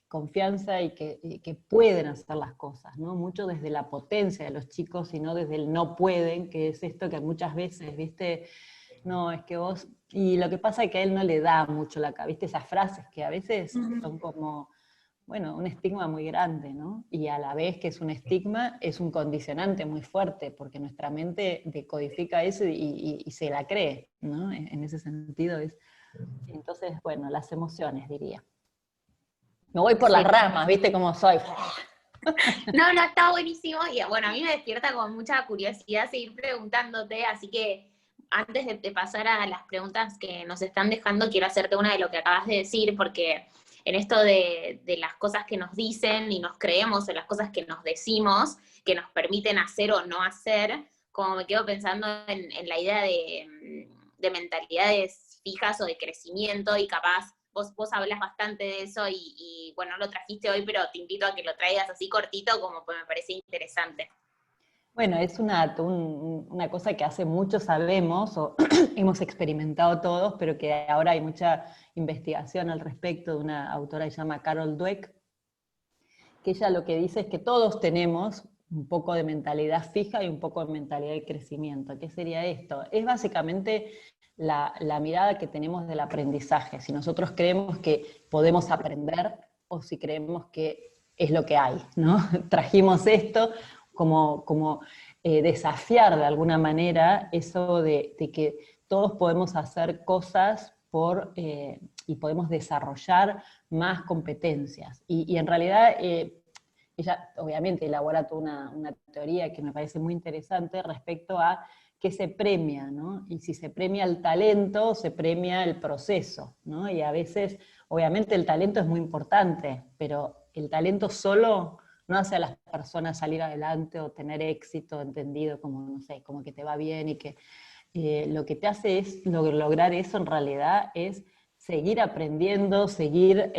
confianza y que pueden hacer las cosas, ¿no? Mucho desde la potencia de los chicos y no desde el no pueden, que es esto que muchas veces, ¿viste? No, es que vos... Y lo que pasa es que a él no le da mucho ¿viste? Esas frases que a veces son como bueno, un estigma muy grande, ¿no? Y a la vez que es un estigma, es un condicionante muy fuerte, porque nuestra mente decodifica eso y se la cree, ¿no? En ese sentido es... Entonces, bueno, las emociones, diría. Me voy por las ramas, ¿viste cómo soy? No, no, está buenísimo, y bueno, a mí me despierta con mucha curiosidad seguir preguntándote, así que antes de pasar a las preguntas que nos están dejando, quiero hacerte una de lo que acabas de decir, porque en esto de las cosas que nos dicen y nos creemos, en las cosas que nos decimos, que nos permiten hacer o no hacer, como me quedo pensando en la idea de mentalidades fijas o de crecimiento, y capaz vos hablas bastante de eso y bueno, no lo trajiste hoy, pero te invito a que lo traigas así cortito, como pues me parece interesante. Bueno, es una cosa que hace mucho sabemos, o hemos experimentado todos, pero que ahora hay mucha investigación al respecto de una autora que se llama Carol Dweck, que ella lo que dice es que todos tenemos un poco de mentalidad fija y un poco de mentalidad de crecimiento. ¿Qué sería esto? Es básicamente la mirada que tenemos del aprendizaje, si nosotros creemos que podemos aprender o si creemos que es lo que hay, ¿no? Trajimos esto como desafiar de alguna manera eso de que todos podemos hacer cosas y podemos desarrollar más competencias. Y en realidad ella obviamente elabora toda una teoría que me parece muy interesante respecto a qué se premia, ¿no? Y si se premia el talento, se premia el proceso, ¿no? Y a veces, obviamente el talento es muy importante, pero el talento solo no hace a las personas salir adelante o tener éxito, entendido como, no sé, como que te va bien y que lo que te hace es lograr eso en realidad es seguir aprendiendo, seguir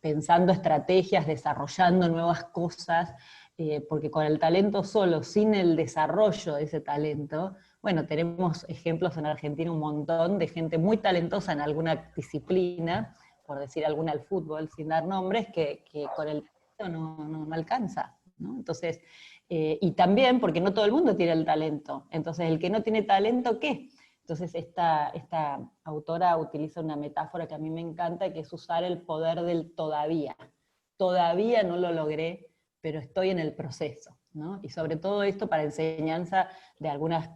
pensando estrategias, desarrollando nuevas cosas, porque con el talento solo, sin el desarrollo de ese talento, bueno, tenemos ejemplos en Argentina un montón de gente muy talentosa en alguna disciplina, por decir alguna el fútbol, sin dar nombres, que con el talento no alcanza, ¿no? Entonces, y también porque no todo el mundo tiene el talento, entonces el que no tiene talento, ¿qué? Entonces esta autora utiliza una metáfora que a mí me encanta, que es usar el poder del todavía. Todavía no lo logré, pero estoy en el proceso, ¿no? Y sobre todo esto para enseñanza de algunas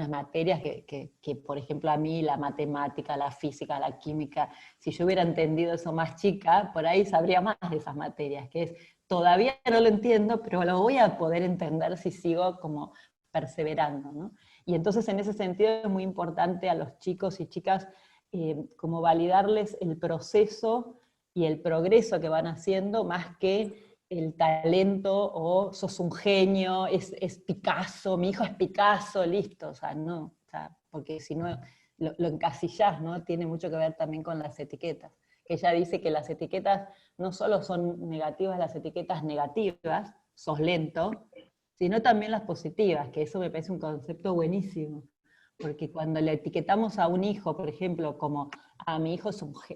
materias que, por ejemplo, a mí la matemática, la física, la química, si yo hubiera entendido eso más chica, por ahí sabría más de esas materias, que es, todavía no lo entiendo, pero lo voy a poder entender si sigo como perseverando, ¿no? Y entonces en ese sentido es muy importante a los chicos y chicas como validarles el proceso y el progreso que van haciendo más que el talento o sos un genio, es Picasso, mi hijo es Picasso, listo, o sea, no, o sea, porque si no lo encasillás, ¿no? Tiene mucho que ver también con las etiquetas. Ella dice que las etiquetas no solo son negativas, las etiquetas negativas, sos lento, sino también las positivas, que eso me parece un concepto buenísimo, porque cuando le etiquetamos a un hijo, por ejemplo, como mi hijo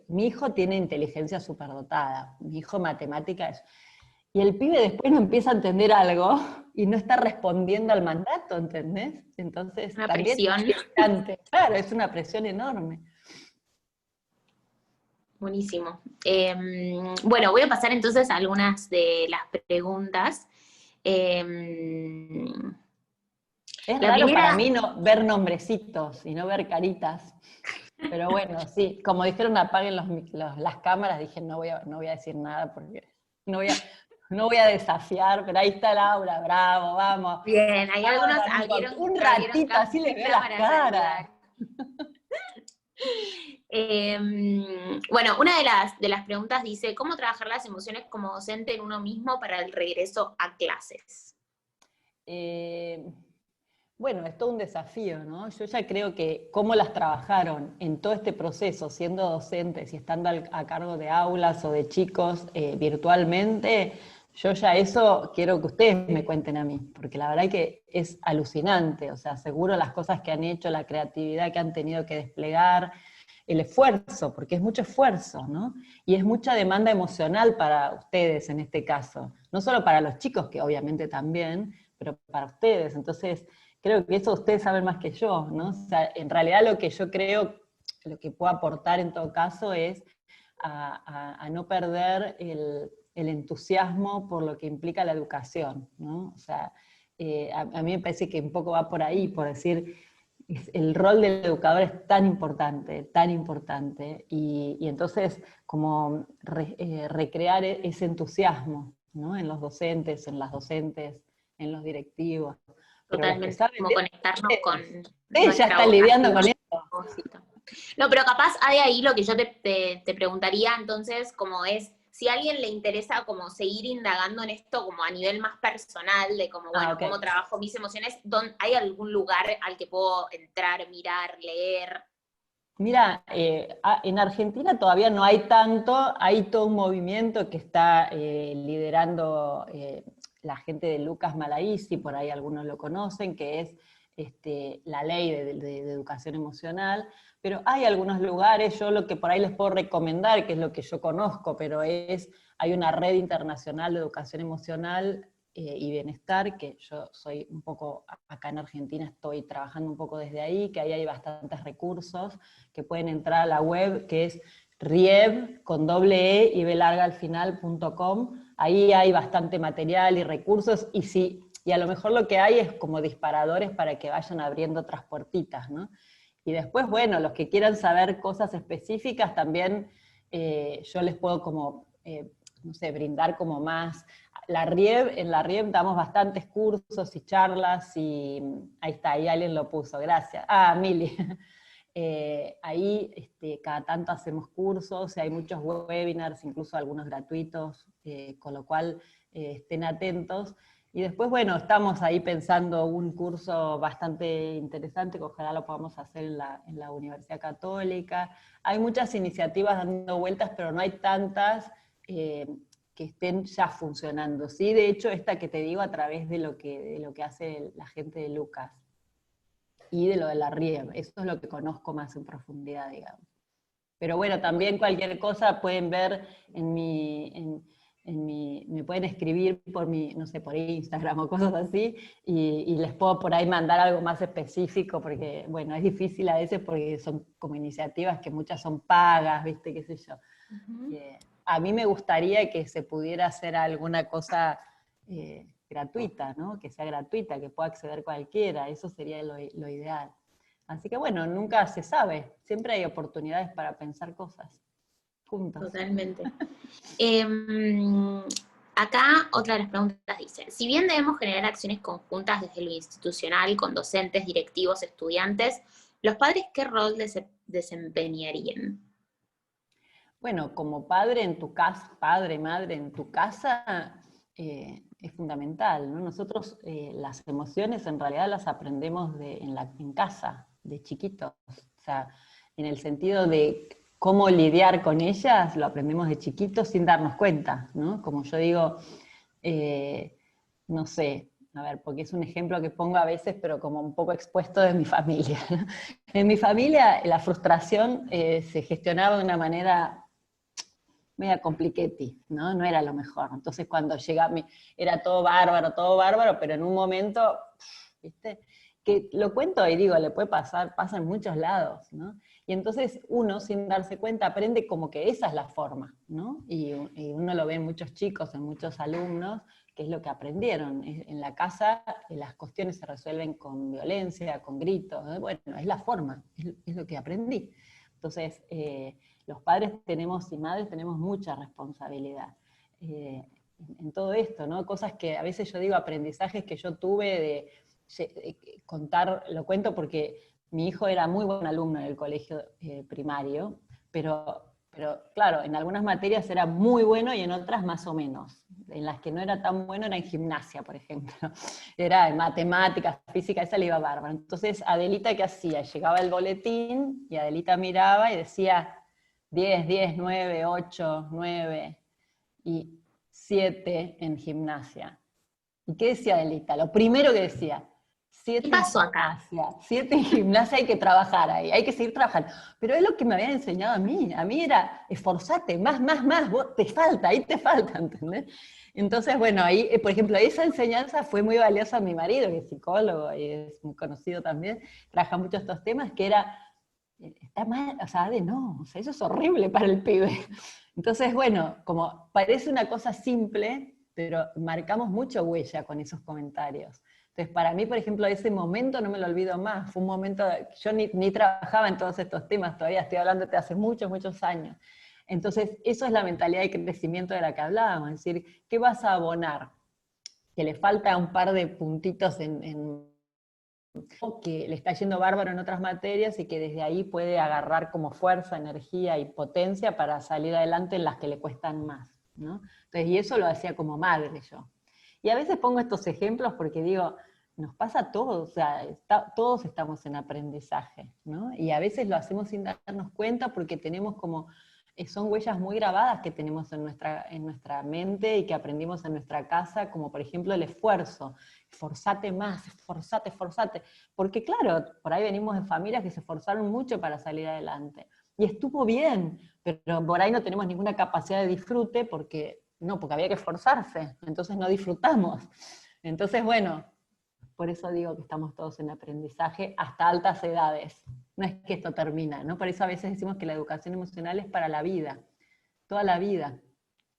mi hijo tiene inteligencia superdotada, mi hijo matemática es... Y el pibe después no empieza a entender algo y no está respondiendo al mandato, ¿entendés? Entonces Una también presión. es importante. Claro, es una presión enorme. Buenísimo. Bueno, voy a pasar entonces a algunas de las preguntas. Es La raro para primera, mí no ver nombrecitos y no ver caritas. Pero bueno, sí, como dijeron apaguen las cámaras, dije no voy a decir nada porque no voy a desafiar, pero ahí está Laura, bravo, vamos. bien, hay Vamos, algunos un abrieron ratito, así les veo las para caras. saludar. Bueno, una de las preguntas dice, ¿cómo trabajar las emociones como docente en uno mismo para el regreso a clases? Bueno, es todo un desafío, ¿no? Yo ya creo que cómo las trabajaron en todo este proceso, siendo docentes y estando a cargo de aulas o de chicos virtualmente, yo ya eso quiero que ustedes me cuenten a mí, porque la verdad que es alucinante, o sea, seguro las cosas que han hecho, la creatividad que han tenido que desplegar, el esfuerzo, porque es mucho esfuerzo, ¿no? Y es mucha demanda emocional para ustedes en este caso, no solo para los chicos, que obviamente también, pero para ustedes. Entonces, creo que eso ustedes saben más que yo, ¿no? O sea, en realidad lo que yo creo, lo que puedo aportar en todo caso es a no perder el entusiasmo por lo que implica la educación, ¿no? O sea, a mí me parece que un poco va por ahí, por decir, el rol del educador es tan importante, y entonces como recrear ese entusiasmo, ¿no? En los docentes, en las docentes, en los directivos, pero los que Totalmente, saben como de conectarnos con ustedes ya nuestra están lidiando con vocación. eso. No, pero capaz de ahí lo que yo te preguntaría entonces, como es, si a alguien le interesa como seguir indagando en esto como a nivel más personal, de como, bueno, Ok. cómo trabajo mis emociones, ¿hay algún lugar al que puedo entrar, mirar, leer? Mira, en Argentina todavía no hay tanto, hay todo un movimiento que está liderando la gente de Lucas Malaisi, por ahí algunos lo conocen, que es la ley de educación emocional, pero hay algunos lugares, yo lo que por ahí les puedo recomendar, que es lo que yo conozco, pero hay una red internacional de educación emocional y bienestar, que yo soy un poco, acá en Argentina estoy trabajando un poco desde ahí, que ahí hay bastantes recursos, que pueden entrar a la web, que es RIEV, con doble E y B larga al final.com, ahí hay bastante material y recursos, y a lo mejor lo que hay es como disparadores para que vayan abriendo otras puertitas, ¿no? Y después, bueno, los que quieran saber cosas específicas, también yo les puedo como, no sé, brindar como más. En la RIEV damos bastantes cursos y charlas, y ahí está, ahí alguien lo puso, gracias. Ah, Mili. Ahí cada tanto hacemos cursos, y hay muchos webinars, incluso algunos gratuitos, con lo cual estén atentos. Y después, bueno, estamos ahí pensando un curso bastante interesante, que ojalá lo podamos hacer en la Universidad Católica. Hay muchas iniciativas dando vueltas, pero no hay tantas que estén ya funcionando. Sí, de hecho, esta que te digo a través de lo que hace la gente de Lucas y de lo de la RIEV, eso es lo que conozco más en profundidad, digamos. Pero bueno, también cualquier cosa pueden ver me pueden escribir no sé, por Instagram o cosas así, y les puedo por ahí mandar algo más específico, porque bueno, es difícil a veces porque son como iniciativas que muchas son pagas, ¿viste? Qué sé yo. A mí me gustaría que se pudiera hacer alguna cosa gratuita, ¿no? Que sea gratuita, que pueda acceder cualquiera, eso sería lo ideal. Así que bueno, nunca se sabe, siempre hay oportunidades para pensar cosas juntos. Totalmente. Acá otra de las preguntas dice, si bien debemos generar acciones conjuntas desde lo institucional con docentes, directivos, estudiantes, ¿los padres qué rol desempeñarían? Bueno, como padre en tu casa, padre, madre en tu casa, es fundamental, ¿no? Nosotros las emociones en realidad las aprendemos en casa, de chiquitos. O sea, en el sentido de cómo lidiar con ellas, lo aprendemos de chiquitos sin darnos cuenta, ¿no? Como yo digo, no sé, A ver, porque es un ejemplo que pongo a veces, pero como un poco expuesto de mi familia, ¿no? En mi familia la frustración se gestionaba de una manera media compliquetti, ¿no? No era lo mejor. Entonces cuando llega, era todo bárbaro, pero en un momento, ¿viste? Que lo cuento y digo, le puede pasar, pasa en muchos lados, ¿no? Y entonces uno, sin darse cuenta, aprende como que esa es la forma, ¿no? Y uno lo ve en muchos chicos, en muchos alumnos, que es lo que aprendieron. En la casa las cuestiones se resuelven con violencia, con gritos, ¿no? Bueno, es la forma, es lo que aprendí. Entonces, los padres tenemos y madres tenemos mucha responsabilidad en todo esto, ¿no? Cosas que a veces yo digo, aprendizajes que yo tuve de contar, lo cuento porque mi hijo era muy buen alumno en el colegio primario, pero claro, en algunas materias era muy bueno y en otras más o menos. En las que no era tan bueno era en gimnasia, por ejemplo. Era en matemáticas, física, esa le iba bárbaro. Entonces, Adelita, ¿qué hacía? Llegaba el boletín y Adelita miraba y decía 10, 10, 9, 8, 9 y 7 en gimnasia. ¿Y qué decía Adelita? Lo primero que decía, ¿Qué pasó acá? 7 en gimnasia, hay que trabajar ahí, hay que seguir trabajando. Pero es lo que me habían enseñado a mí era esforzate, más, vos, te falta, ahí te falta, ¿entendés? Entonces, bueno, ahí, por ejemplo, esa enseñanza fue muy valiosa a mi marido, que es psicólogo y es muy conocido también, trabaja mucho estos temas, que era, está mal, o sea, no, o sea, eso es horrible para el pibe. Entonces, bueno, como parece una cosa simple, pero marcamos mucho huella con esos comentarios. Entonces, para mí, por ejemplo, ese momento no me lo olvido más. Fue un momento, yo ni trabajaba en todos estos temas todavía, estoy hablando de hace muchos, muchos años. Entonces, eso es la mentalidad de crecimiento de la que hablábamos, es decir, ¿qué vas a abonar? Que le falta un par de puntitos que le está yendo bárbaro en otras materias y que desde ahí puede agarrar como fuerza, energía y potencia para salir adelante en las que le cuestan más, ¿no? Entonces, y eso lo hacía como madre yo. Y a veces pongo estos ejemplos porque digo, nos pasa a todos, o sea, todos estamos en aprendizaje, ¿no? Y a veces lo hacemos sin darnos cuenta porque tenemos como, son huellas muy grabadas que tenemos en nuestra mente y que aprendimos en nuestra casa, como por ejemplo el esfuerzo. Esforzate más, esforzate. Porque claro, por ahí venimos de familias que se esforzaron mucho para salir adelante. Y estuvo bien, pero por ahí no tenemos ninguna capacidad de disfrute porque había que esforzarse, entonces no disfrutamos. Entonces, bueno, por eso digo que estamos todos en aprendizaje hasta altas edades. No es que esto termina, ¿no? Por eso a veces decimos que la educación emocional es para la vida, toda la vida.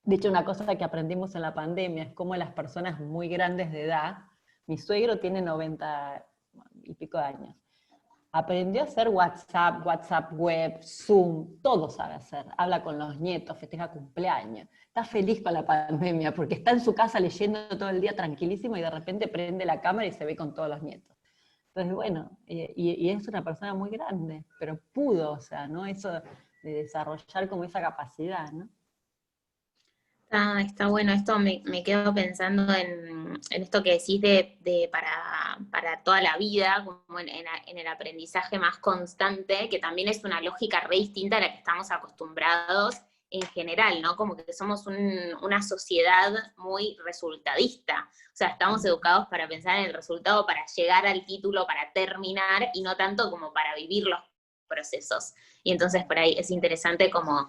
De hecho, una cosa que aprendimos en la pandemia es cómo las personas muy grandes de edad, mi suegro tiene 90 y pico de años, aprendió a hacer WhatsApp, WhatsApp web, Zoom, todo sabe hacer. Habla con los nietos, festeja cumpleaños. Está feliz con la pandemia porque está en su casa leyendo todo el día tranquilísimo y de repente prende la cámara y se ve con todos los nietos. Entonces, bueno, y es una persona muy grande, pero pudo, o sea, ¿no? Eso de desarrollar como esa capacidad, ¿no? Está bueno, esto me quedo pensando en esto que decís para toda la vida, como en el aprendizaje más constante, que también es una lógica re distinta a la que estamos acostumbrados en general, ¿no? Como que somos una sociedad muy resultadista, o sea, estamos educados para pensar en el resultado, para llegar al título, para terminar, y no tanto como para vivir los procesos. Y entonces por ahí es interesante como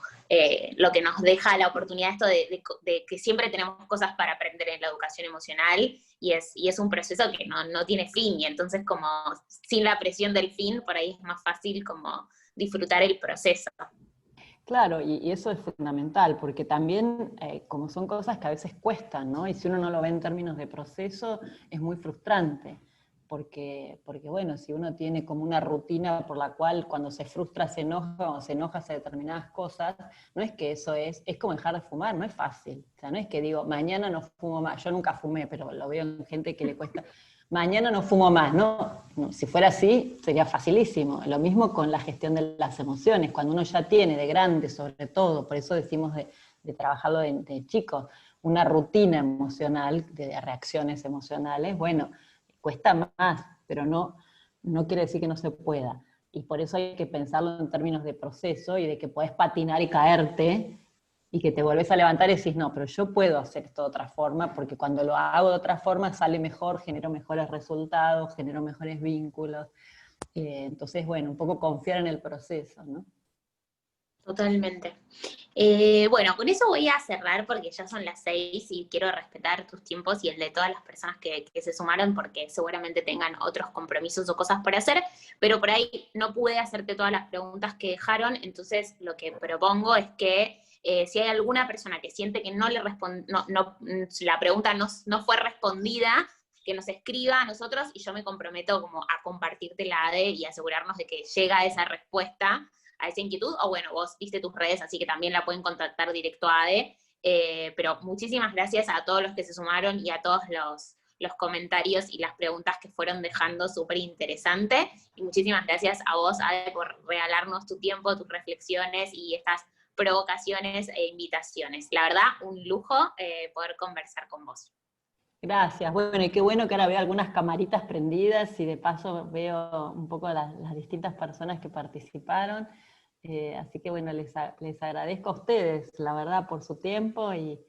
lo que nos deja la oportunidad esto de que siempre tenemos cosas para aprender en la educación emocional y es un proceso que no tiene fin y entonces como sin la presión del fin por ahí es más fácil como disfrutar el proceso. Claro, y eso es fundamental, porque también como son cosas que a veces cuestan, ¿no? Y si uno no lo ve en términos de proceso, es muy frustrante. Porque bueno, si uno tiene como una rutina por la cual cuando se frustra se enoja o se enoja hacia determinadas cosas, no es que eso es como dejar de fumar, no es fácil. O sea, no es que digo, mañana no fumo más, yo nunca fumé, pero lo veo en gente que le cuesta, mañana no fumo más, no, si fuera así sería facilísimo. Lo mismo con la gestión de las emociones, cuando uno ya tiene de grande sobre todo, por eso decimos de trabajarlo de chicos, una rutina emocional, de reacciones emocionales, bueno, cuesta más, pero no quiere decir que no se pueda. Y por eso hay que pensarlo en términos de proceso y de que podés patinar y caerte, y que te volvés a levantar y decís, no, pero yo puedo hacer esto de otra forma, porque cuando lo hago de otra forma sale mejor, genero mejores resultados, genero mejores vínculos. Entonces, bueno, un poco confiar en el proceso, ¿no? Totalmente. Bueno, con eso voy a cerrar porque ya son las 6 y quiero respetar tus tiempos y el de todas las personas que se sumaron porque seguramente tengan otros compromisos o cosas por hacer, pero por ahí no pude hacerte todas las preguntas que dejaron, entonces lo que propongo es que si hay alguna persona que siente que no le la pregunta no fue respondida, que nos escriba a nosotros y yo me comprometo como a compartirte la ADE y asegurarnos de que llega esa respuesta a esa inquietud, o bueno, vos diste tus redes, así que también la pueden contactar directo a ADE, pero muchísimas gracias a todos los que se sumaron y a todos los comentarios y las preguntas que fueron dejando, súper interesante, y muchísimas gracias a vos, Ade, por regalarnos tu tiempo, tus reflexiones y estas provocaciones e invitaciones. La verdad, un lujo poder conversar con vos. Gracias, bueno, y qué bueno que ahora veo algunas camaritas prendidas y de paso veo un poco las distintas personas que participaron. Así que bueno, les agradezco a ustedes, la verdad, por su tiempo y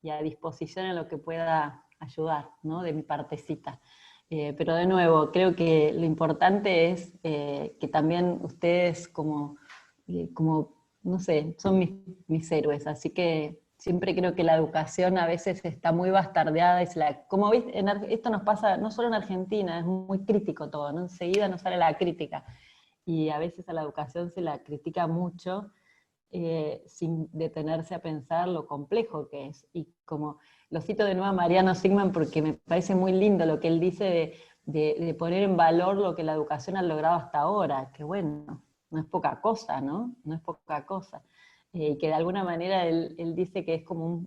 a disposición en lo que pueda ayudar, ¿no? De mi partecita. Pero de nuevo, creo que lo importante es que también ustedes como no sé, son mis héroes, así que siempre creo que la educación a veces está muy bastardeada y como viste, esto nos pasa no solo en Argentina, es muy crítico todo, ¿no? Enseguida nos sale la crítica y a veces a la educación se la critica mucho sin detenerse a pensar lo complejo que es. Y como lo cito de nuevo a Mariano Sigman porque me parece muy lindo lo que él dice de poner en valor lo que la educación ha logrado hasta ahora, que bueno, no es poca cosa, ¿no? No es poca cosa. Y que de alguna manera él dice que es como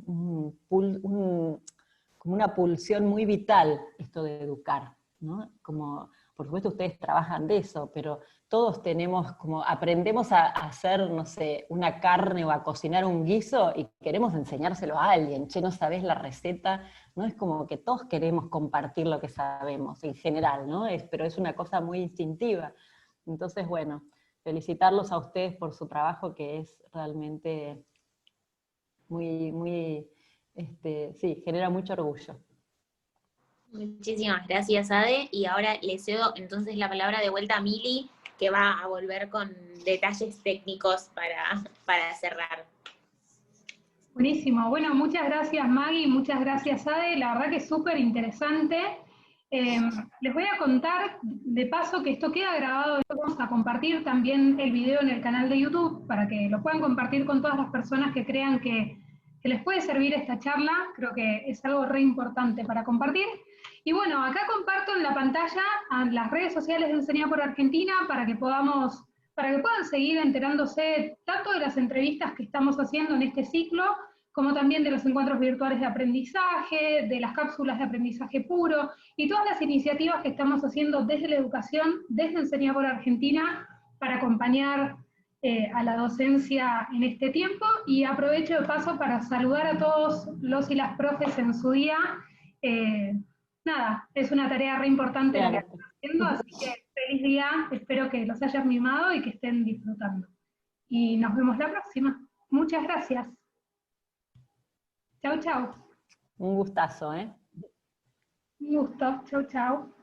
como una pulsión muy vital esto de educar, ¿no? Como, por supuesto ustedes trabajan de eso, pero todos tenemos como, aprendemos a hacer, no sé, una carne o a cocinar un guiso y queremos enseñárselo a alguien, che, no sabés la receta, ¿no? Es como que todos queremos compartir lo que sabemos en general, ¿no? Pero es una cosa muy instintiva. Entonces, bueno, felicitarlos a ustedes por su trabajo que es realmente muy, sí, genera mucho orgullo. Muchísimas gracias, Ade. Y ahora le cedo entonces la palabra de vuelta a Mili, que va a volver con detalles técnicos para cerrar. Buenísimo. Bueno, muchas gracias Maggie, muchas gracias Ade. La verdad que es súper interesante. Les voy a contar de paso que esto queda grabado y vamos a compartir también el video en el canal de YouTube para que lo puedan compartir con todas las personas que crean que les puede servir esta charla. Creo que es algo re importante para compartir. Y bueno, acá comparto en la pantalla a las redes sociales de Enseñar por Argentina para que puedan seguir enterándose tanto de las entrevistas que estamos haciendo en este ciclo, como también de los encuentros virtuales de aprendizaje, de las cápsulas de aprendizaje puro, y todas las iniciativas que estamos haciendo desde la educación, desde Enseñar por Argentina, para acompañar a la docencia en este tiempo, y aprovecho de paso para saludar a todos los y las profes en su día. Nada, es una tarea re importante la que están haciendo, así que feliz día, espero que los hayas mimado y que estén disfrutando. Y nos vemos la próxima. Muchas gracias. Chau, chau. Un gustazo, ¿eh? Un gusto. Chau, chau.